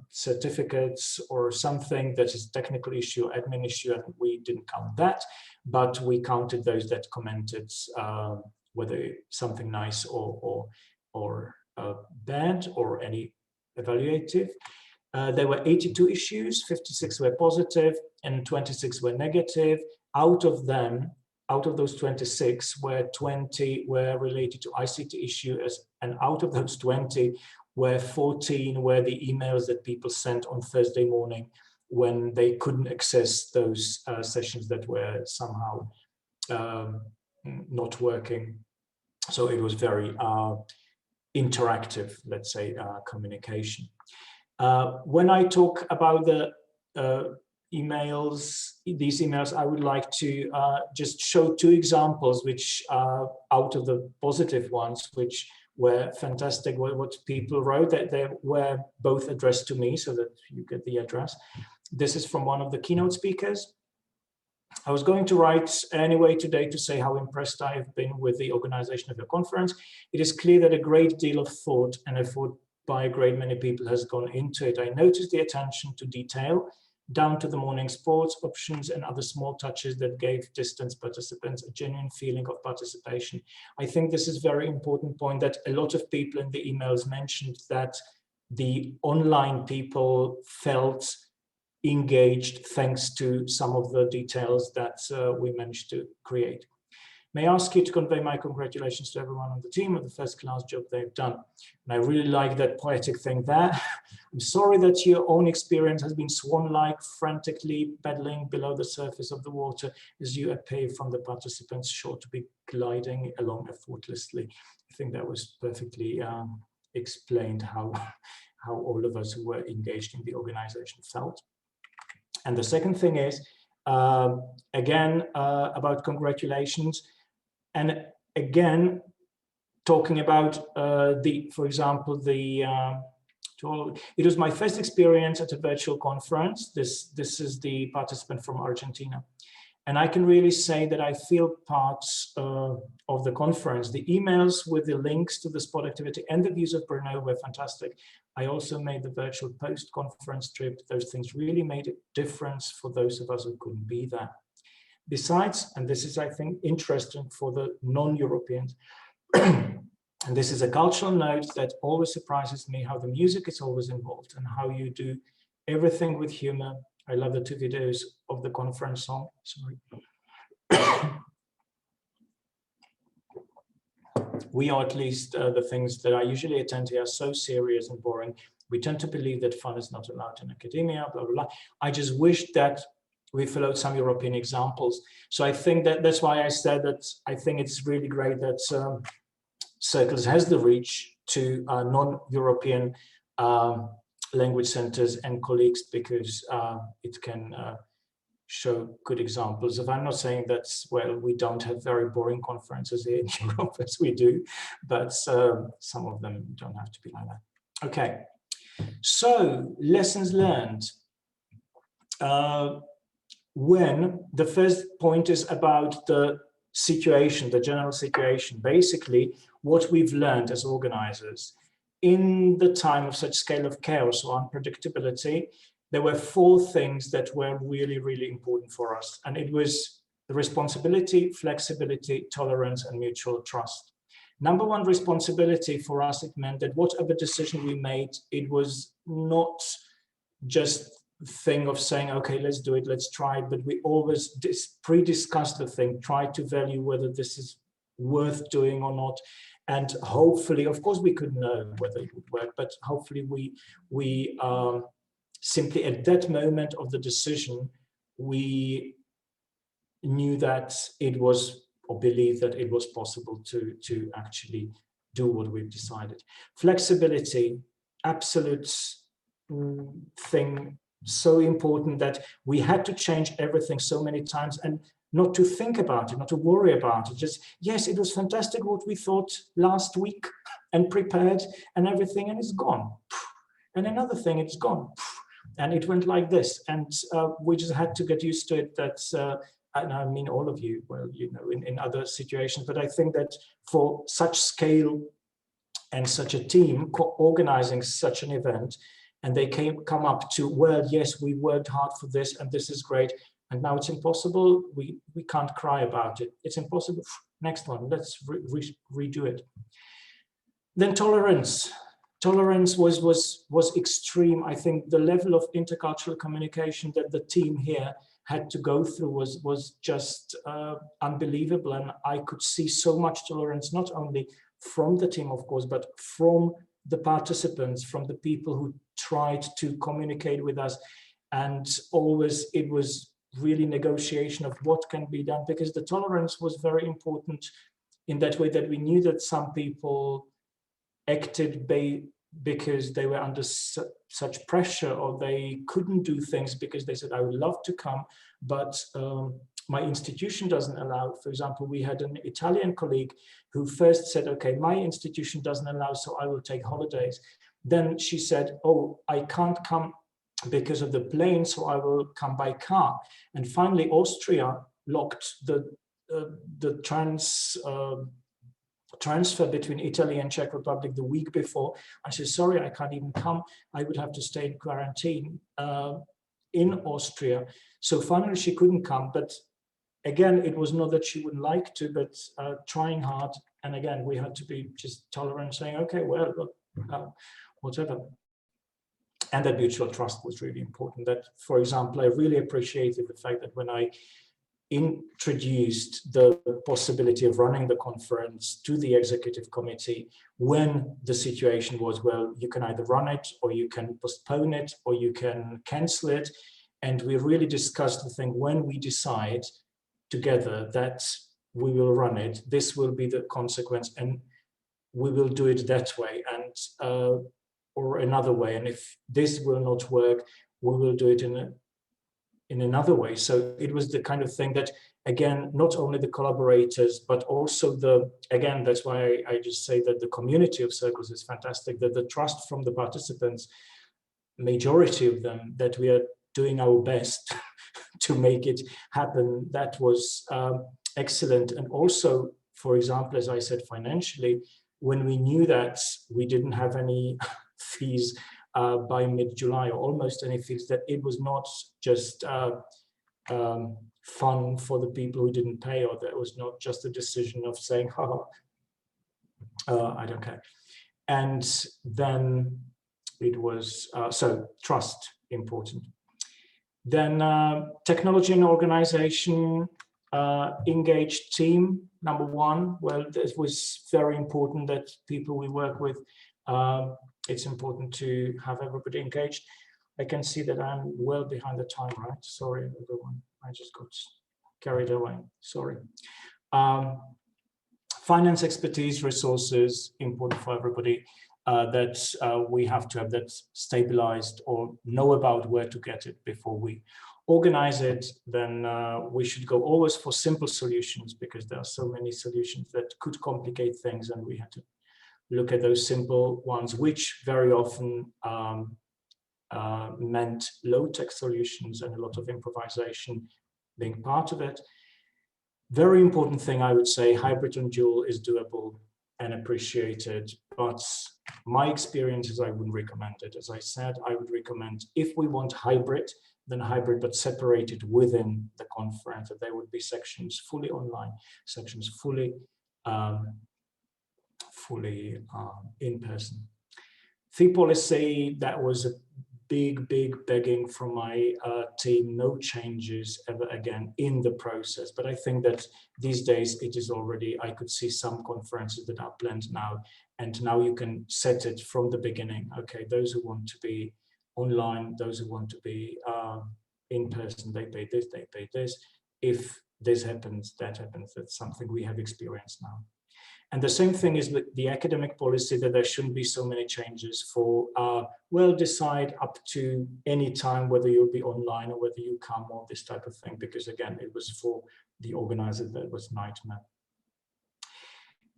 certificates or something that is a technical issue, admin issue, and we didn't count that, but we counted those that commented whether something nice or bad or any evaluative. There were 82 issues, 56 were positive and 26 were negative. Out of those 26, 20 were related to ICT issues, and out of those 20, 14 were the emails that people sent on Thursday morning when they couldn't access those sessions that were somehow not working. So it was very interactive, let's say, communication. When I talk about the these emails, I would like to just show two examples, which out of the positive ones, which were fantastic, what people wrote, that they were both addressed to me, so that you get the address. This is from one of the keynote speakers. I was going to write anyway today to say how impressed I have been with the organization of your conference. It is clear that a great deal of thought and effort by a great many people has gone into it. I noticed the attention to detail, down to the morning sports options and other small touches that gave distance participants a genuine feeling of participation. I think this is a very important point, that a lot of people in the emails mentioned that the online people felt engaged thanks to some of the details that we managed to create. May I ask you to convey my congratulations to everyone on the team of the first-class job they've done. And I really like that poetic thing there. I'm sorry that your own experience has been swan-like, frantically paddling below the surface of the water as you appear from the participants sure to be gliding along effortlessly. I think that was perfectly explained how all of us who were engaged in the organization felt. And the second thing is, again, about congratulations. And again, talking about for example, it was my first experience at a virtual conference. This is the participant from Argentina. And I can really say that I feel parts of the conference. The emails with the links to the sport activity and the views of Brno were fantastic. I also made the virtual post-conference trip. Those things really made a difference for those of us who couldn't be there. Besides, and this is, I think, interesting for the non-Europeans, and this is a cultural note that always surprises me, how the music is always involved and how you do everything with humor. I love the two videos of the conference song. Sorry. We are, at least the things that I usually attend to, are so serious and boring. We tend to believe that fun is not allowed in academia, blah, blah, blah. I just wish that we followed some European examples. So I think that's why I said that I think it's really great that CercleS has the reach to non-European language centers and colleagues, because it can show good examples of. I'm not saying that, well, we don't have very boring conferences here in Europe, as we do, but some of them don't have to be like that. Okay, so lessons learned. When the first point is about the situation, the general situation, basically what we've learned as organizers. In the time of such scale of chaos or unpredictability, there were four things that were really, really important for us. And it was the responsibility, flexibility, tolerance, and mutual trust. Number one, responsibility for us, it meant that whatever decision we made, it was not just thing of saying, okay, let's do it, let's try it, but we always pre-discuss the thing, try to value whether this is worth doing or not. And hopefully, of course, we could know whether it would work, but hopefully we simply at that moment of the decision, we knew that it was, or believed that it was possible to actually do what we've decided. Flexibility, absolute thing, so important that we had to change everything so many times, and not to think about it, not to worry about it. Just, yes, it was fantastic what we thought last week and prepared and everything, and it's gone. And another thing, it's gone. And it went like this. And we just had to get used to it. That's, and I mean all of you, well, you know, in other situations, but I think that for such scale and such a team organizing such an event, and they come up to, well, yes, we worked hard for this, and this is great, and now it's impossible. We can't cry about it. It's impossible. Next one, let's redo it. Then tolerance. tolerance was extreme. I think the level of intercultural communication that the team here had to go through was just unbelievable. And I could see so much tolerance, not only from the team, of course, but from the participants, from the people who tried to communicate with us. And always it was really negotiation of what can be done, because the tolerance was very important in that way, that we knew that some people acted because they were under such pressure, or they couldn't do things because they said, I would love to come, but my institution doesn't allow. For example, we had an Italian colleague who first said, okay, my institution doesn't allow, so I will take holidays. Then she said, oh, I can't come because of the plane, so I will come by car. And finally, Austria locked the transfer between Italy and Czech Republic the week before. I said, sorry, I can't even come. I would have to stay in quarantine in Austria. So finally she couldn't come, but again, it was not that she wouldn't like to, but trying hard. And again, we had to be just tolerant, saying, okay, well, look, whatever. And that mutual trust was really important. That, for example, I really appreciated the fact that when I introduced the possibility of running the conference to the executive committee, when the situation was, well, you can either run it, or you can postpone it, or you can cancel it. And we really discussed the thing, when we decide together that we will run it, this will be the consequence, and we will do it that way, and or another way. And if this will not work, we will do it in another way. So it was the kind of thing that, again, not only the collaborators, but also again, that's why I just say that the community of CercleS is fantastic, that the trust from the participants, majority of them, that we are doing our best to make it happen, that was excellent. And also, for example, as I said, financially, when we knew that we didn't have any fees by mid-July, or almost any fees, that it was not just fun for the people who didn't pay, or that was not just a decision of saying, haha, I don't care. And then it was, so trust, important. Then technology and organization, engaged team, number one. Well, it was very important that people we work with, it's important to have everybody engaged. I can see that I'm well behind the time, right? Sorry, everyone. I just got carried away. Sorry. Finance expertise, resources, important for everybody, that we have to have that stabilized, or know about where to get it before we organize it. Then we should go always for simple solutions, because there are so many solutions that could complicate things, and we had to look at those simple ones, which very often meant low-tech solutions and a lot of improvisation being part of it. Very important thing, I would say, hybrid and dual is doable and appreciated, but my experience is I wouldn't recommend it. As I said, I would recommend, if we want hybrid, then hybrid, but separated within the conference, that there would be sections fully online, sections fully in person. Fee policy, that was a big begging from my team, no changes ever again in the process. But I think that these days it is already, I could see some conferences that are planned now, and now you can set it from the beginning. Okay, those who want to be online, those who want to be in person, they pay this, they pay this. If this happens, that happens. That's something we have experienced now. And the same thing is with the academic policy, that there shouldn't be so many changes for, well, decide up to any time whether you'll be online or whether you come, or this type of thing, because again, it was for the organizer that was nightmare.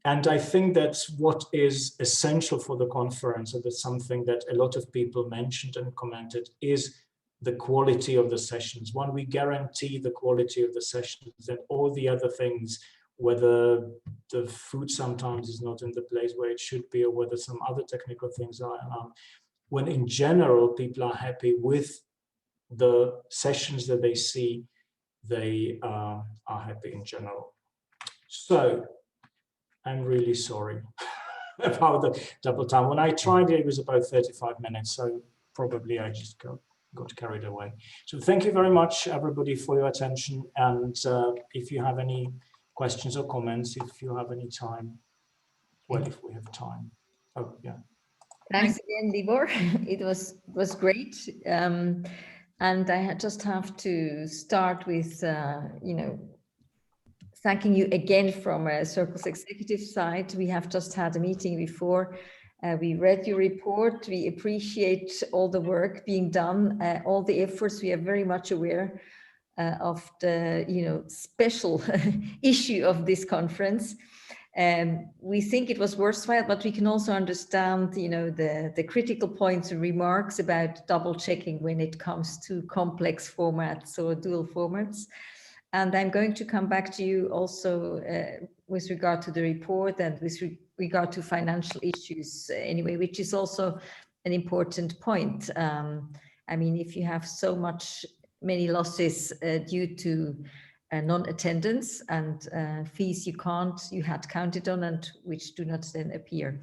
And I think that's what is essential for the conference, and that's something that a lot of people mentioned and commented, is the quality of the sessions. When we guarantee the quality of the sessions, then all the other things, whether the food sometimes is not in the place where it should be, or whether some other technical things are, when in general people are happy with the sessions that they see, they are happy in general. So I'm really sorry about the double time. When I tried it, it was about 35 minutes. So probably I just got carried away. So thank you very much, everybody, for your attention. And if you have any questions or comments, if you have any time, well, if we have time. Oh, yeah. Thanks again, Libor. It was great. And I just have to start with, thanking you again from a CercleS executive side. We have just had a meeting before. We read your report. We appreciate all the work being done, all the efforts. We are very much aware of the special issue of this conference. We think it was worthwhile, but we can also understand, the critical points and remarks about double checking when it comes to complex formats or dual formats. And I'm going to come back to you also with regard to the report and with regard to financial issues anyway, which is also an important point. I mean, if you have many losses due to non-attendance and fees you had counted on and which do not then appear.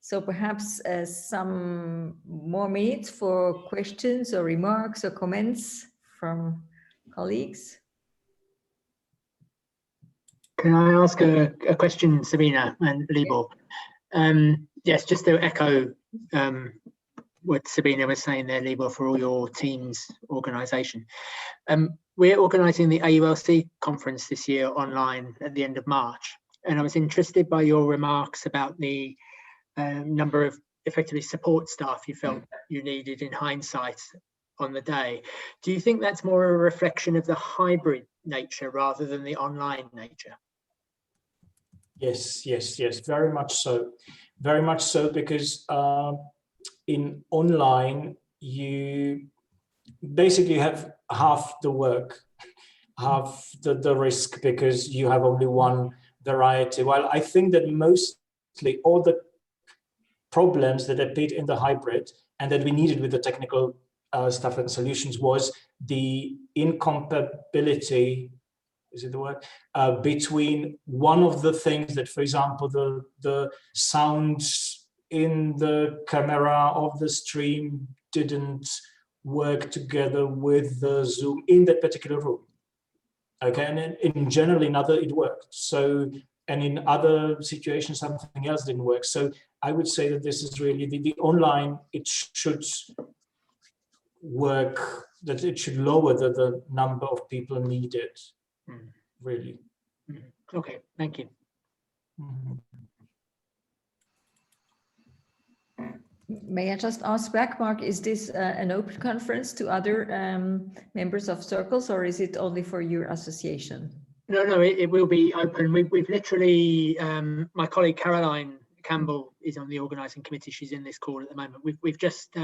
So perhaps some more minutes for questions or remarks or comments from colleagues. Can I ask a question, Sabina and Libor? Yes, just to echo what Sabina was saying there, Libor, for all your team's organisation. We're organising the AULC conference this year online at the end of March, and I was interested by your remarks about the number of effectively support staff you felt you needed in hindsight on the day. Do you think that's more a reflection of the hybrid nature rather than the online nature? Yes, very much so. Very much so, because in online, you basically have half the work, half the risk, because you have only one variety. While I think that mostly all the problems that appeared in the hybrid and that we needed with the technical stuff and solutions was the incompatibility, is it the word, between one of the things that, for example, the sound in the camera of the stream didn't work together with the Zoom in that particular room. Okay, and in general, in other, it worked. So, and in other situations, something else didn't work. So I would say that this is really the online, it should work, that it should lower the number of people needed, really. Okay, thank you. May I just ask back, Mark, is this an open conference to other members of CercleS, or is it only for your association? No, it will be open. We've literally, my colleague Caroline Campbell is on the organising committee. She's in this call at the moment. We've just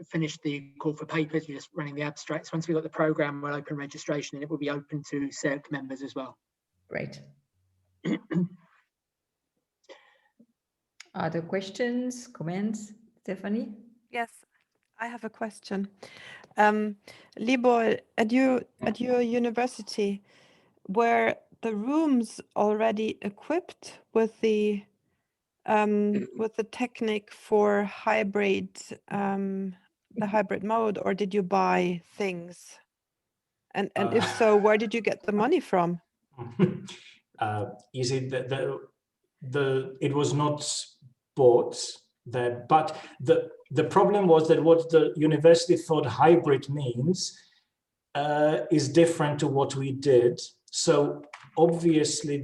finished the call for papers. We're just running the abstracts. Once we've got the programme, we'll open registration and it will be open to CERC members as well. Great. Other questions, comments? Stephanie? Yes, I have a question. Libor, at your university, were the rooms already equipped with the technique for hybrid, the hybrid mode, or did you buy things? And if so, where did you get the money from? You see, it was not bought there, but the problem was that what the university thought hybrid means is different to what we did. So obviously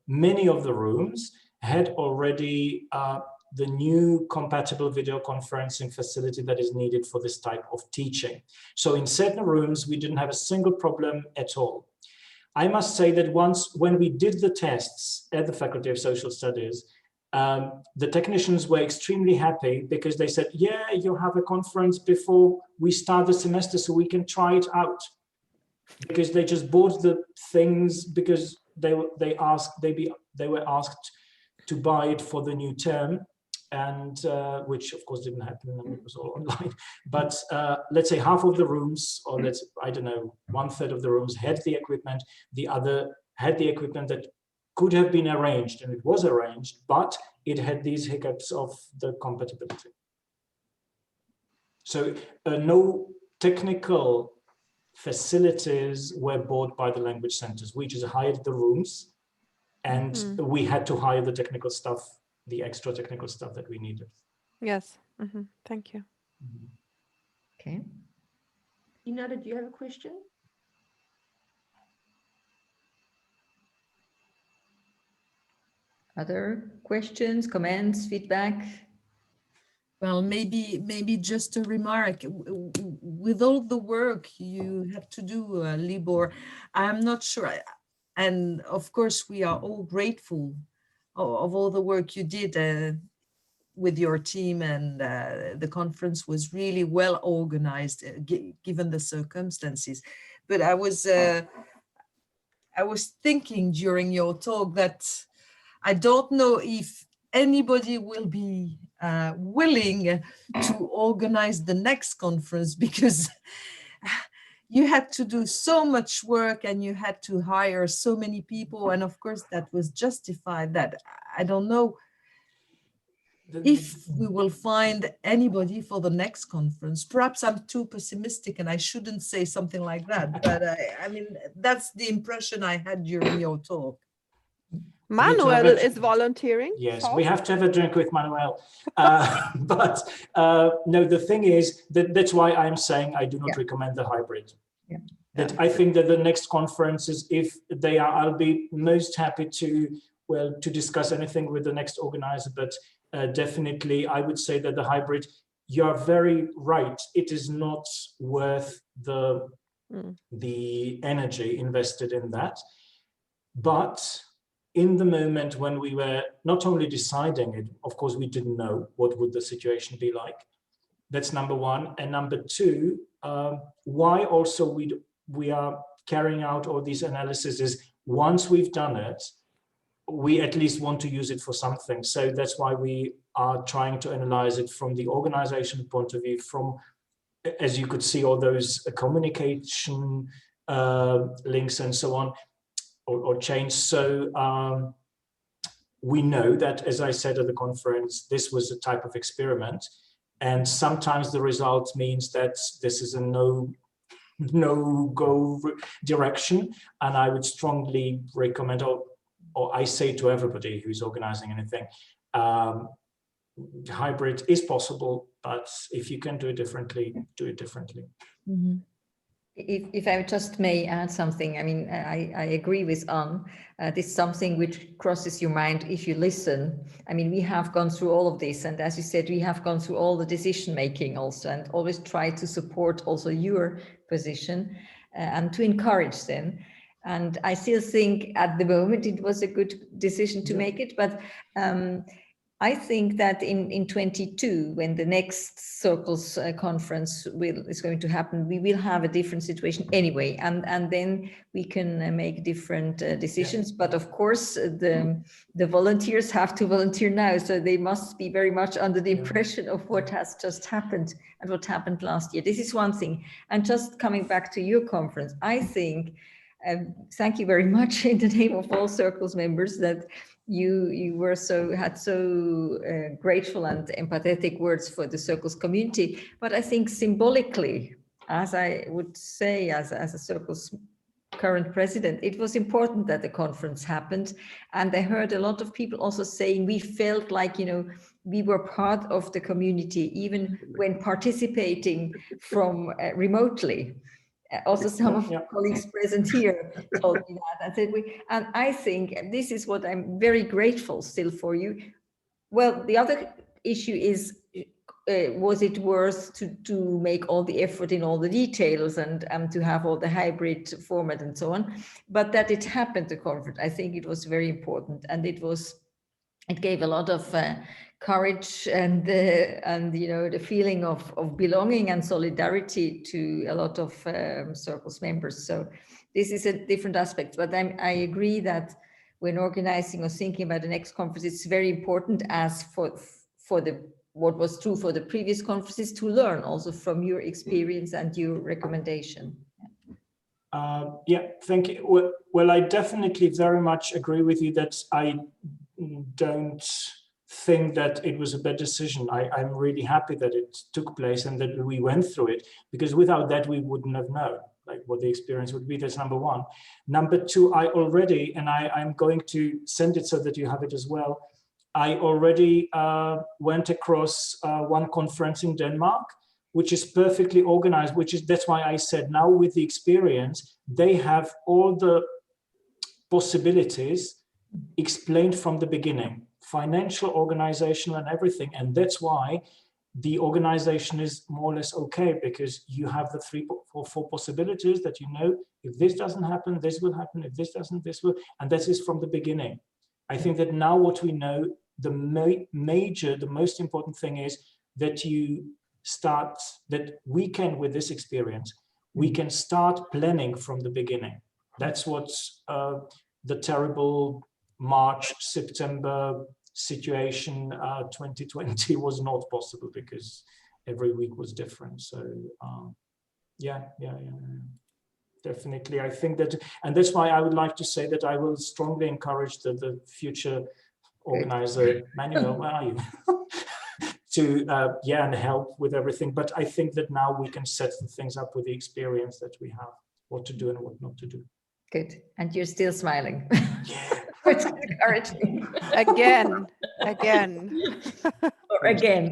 many of the rooms had already the new compatible video conferencing facility that is needed for this type of teaching. So in certain rooms, we didn't have a single problem at all. I must say that when we did the tests at the Faculty of Social Studies, the technicians were extremely happy because they said, yeah, you have a conference before we start the semester so we can try it out. Because they just bought the things because they were asked to buy it for the new term, and which of course didn't happen, and it was all online. But let's say half of the rooms, or I don't know, 1/3 of the rooms had the equipment. The other had the equipment that could have been arranged, and it was arranged, but it had these hiccups of the compatibility. So no technical facilities were bought by the language centers. We just hired the rooms, and we had to hire the technical stuff, the extra technical stuff that we needed. Yes. Thank you. Okay. Inada, do you have a question? Other questions, comments, feedback? Well, maybe just a remark. With all the work you have to do, Libor, I'm not sure. And of course, we are all grateful of all the work you did with your team, and the conference was really well organized given the circumstances. But I was thinking during your talk that I don't know if anybody will be willing to organize the next conference, because you had to do so much work and you had to hire so many people. And of course, that was justified. That I don't know if we will find anybody for the next conference. Perhaps I'm too pessimistic and I shouldn't say something like that. But I mean, that's the impression I had during your talk. Manuel is volunteering. Yes, so? we have to have a drink with Manuel. But no, the thing is that's why I'm saying I do not recommend the hybrid. That I think that the next conferences, if they are, I'll be most happy to discuss anything with the next organizer. But definitely, I would say that the hybrid, you're very right. It is not worth the energy invested in that. But in the moment when we were not only deciding it, of course, we didn't know what would the situation be like. That's number one. And number two, why also we are carrying out all these analyses is once we've done it, we at least want to use it for something. So that's why we are trying to analyze it from the organization point of view, from, as you could see, all those communication links and so on, or change. So we know that, as I said at the conference, this was a type of experiment. And sometimes the result means that this is a no-go direction. And I would strongly recommend, or I say to everybody who's organizing anything, hybrid is possible, but if you can do it differently, do it differently. Mm-hmm. If I just may add something, I mean, I agree with Anne. This is something which crosses your mind if you listen. I mean, we have gone through all of this, and as you said, we have gone through all the decision making also, and always try to support also your position and to encourage them. And I still think at the moment it was a good decision to make it, but I think that in 22, when the next CercleS conference is going to happen, we will have a different situation anyway, and then we can make different decisions. But of course, the volunteers have to volunteer now, so they must be very much under the impression of what has just happened and what happened last year. This is one thing. And just coming back to your conference, I think, thank you very much in the name of all CercleS members that you had so grateful and empathetic words for the CercleS community. But I think symbolically, as I would say, as a CercleS current president, it was important that the conference happened. And I heard a lot of people also saying we felt like, you know, we were part of the community, even when participating from remotely. Also, some of your colleagues present here told me that. And I think this is what I'm very grateful still for you. Well, the other issue is, was it worth to make all the effort in all the details and to have all the hybrid format and so on? But that it happened, the conference, I think it was very important, and it gave a lot of courage and you know, the feeling of belonging and solidarity to a lot of CercleS members. So this is a different aspect, but I agree that when organizing or thinking about the next conference, it's very important, as for what was true for the previous conferences, to learn also from your experience and your recommendation. Yeah, thank you. Well, I definitely very much agree with you that I don't think that it was a bad decision. I'm really happy that it took place and that we went through it, because without that, we wouldn't have known like what the experience would be. That's number one. Number two, I already, and I'm going to send it so that you have it as well. I already went across one conference in Denmark, which is perfectly organized, that's why I said now with the experience, they have all the possibilities explained from the beginning, financial, organizational, and everything. And that's why the organization is more or less okay, because you have the 3 or 4 possibilities that, you know, if this doesn't happen, this will happen. If this doesn't, this will. And that is from the beginning. I think that now what we know, the most important thing is that we can, with this experience, we can start planning from the beginning. That's what the terrible March, September situation 2020 was not possible, because every week was different. So yeah, definitely. I think that, and that's why I would like to say that I will strongly encourage the future organizer, Manuel, where are you? To and help with everything. But I think that now we can set the things up with the experience that we have, what to do and what not to do. Good. And you're still smiling. Yeah. It's encouraging. Again.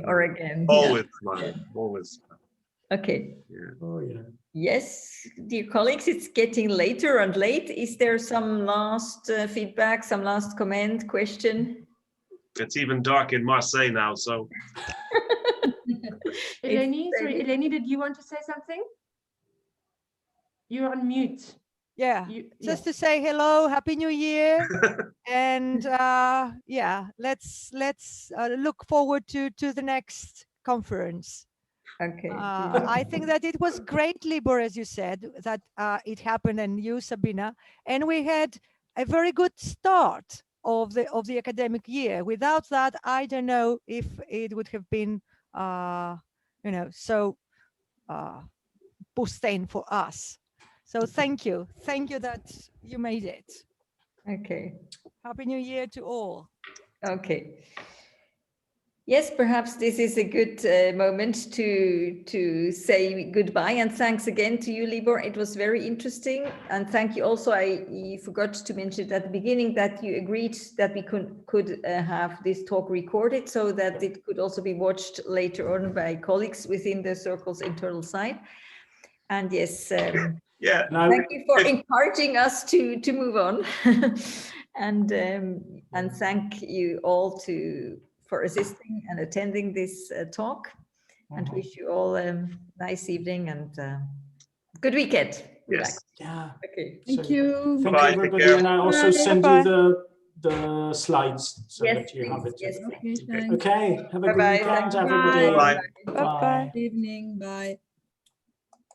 or again. Always smiling, always. Okay. Yeah. Oh yeah. Yes, dear colleagues, it's getting later and late. Is there some last feedback, some last comment, question? It's even dark in Marseille now, so. Eleni, did you want to say something? You're on mute. Yeah, just to say hello, Happy New Year. And let's look forward to the next conference. Okay. I think that it was great, Libor, as you said, that it happened, and you, Sabina, and we had a very good start of the academic year. Without that, I don't know if it would have been so boosting for us. So thank you that you made it. Okay. Happy New Year to all. Okay. Yes, perhaps this is a good moment to say goodbye, and thanks again to you, Libor. It was very interesting, and thank you also. I forgot to mention at the beginning that you agreed that we could have this talk recorded, so that it could also be watched later on by colleagues within the CercleS internal site. And yes, thank you for encouraging us to move on, and thank you all for assisting and attending this talk, and wish you all a nice evening and good weekend. Yes. Yeah. Okay. Thank you. Thank you, everybody. And I also send you the slides so that you have it. Yes. Okay, Okay. Have a good weekend, everybody. Bye. Bye. Good evening. Bye.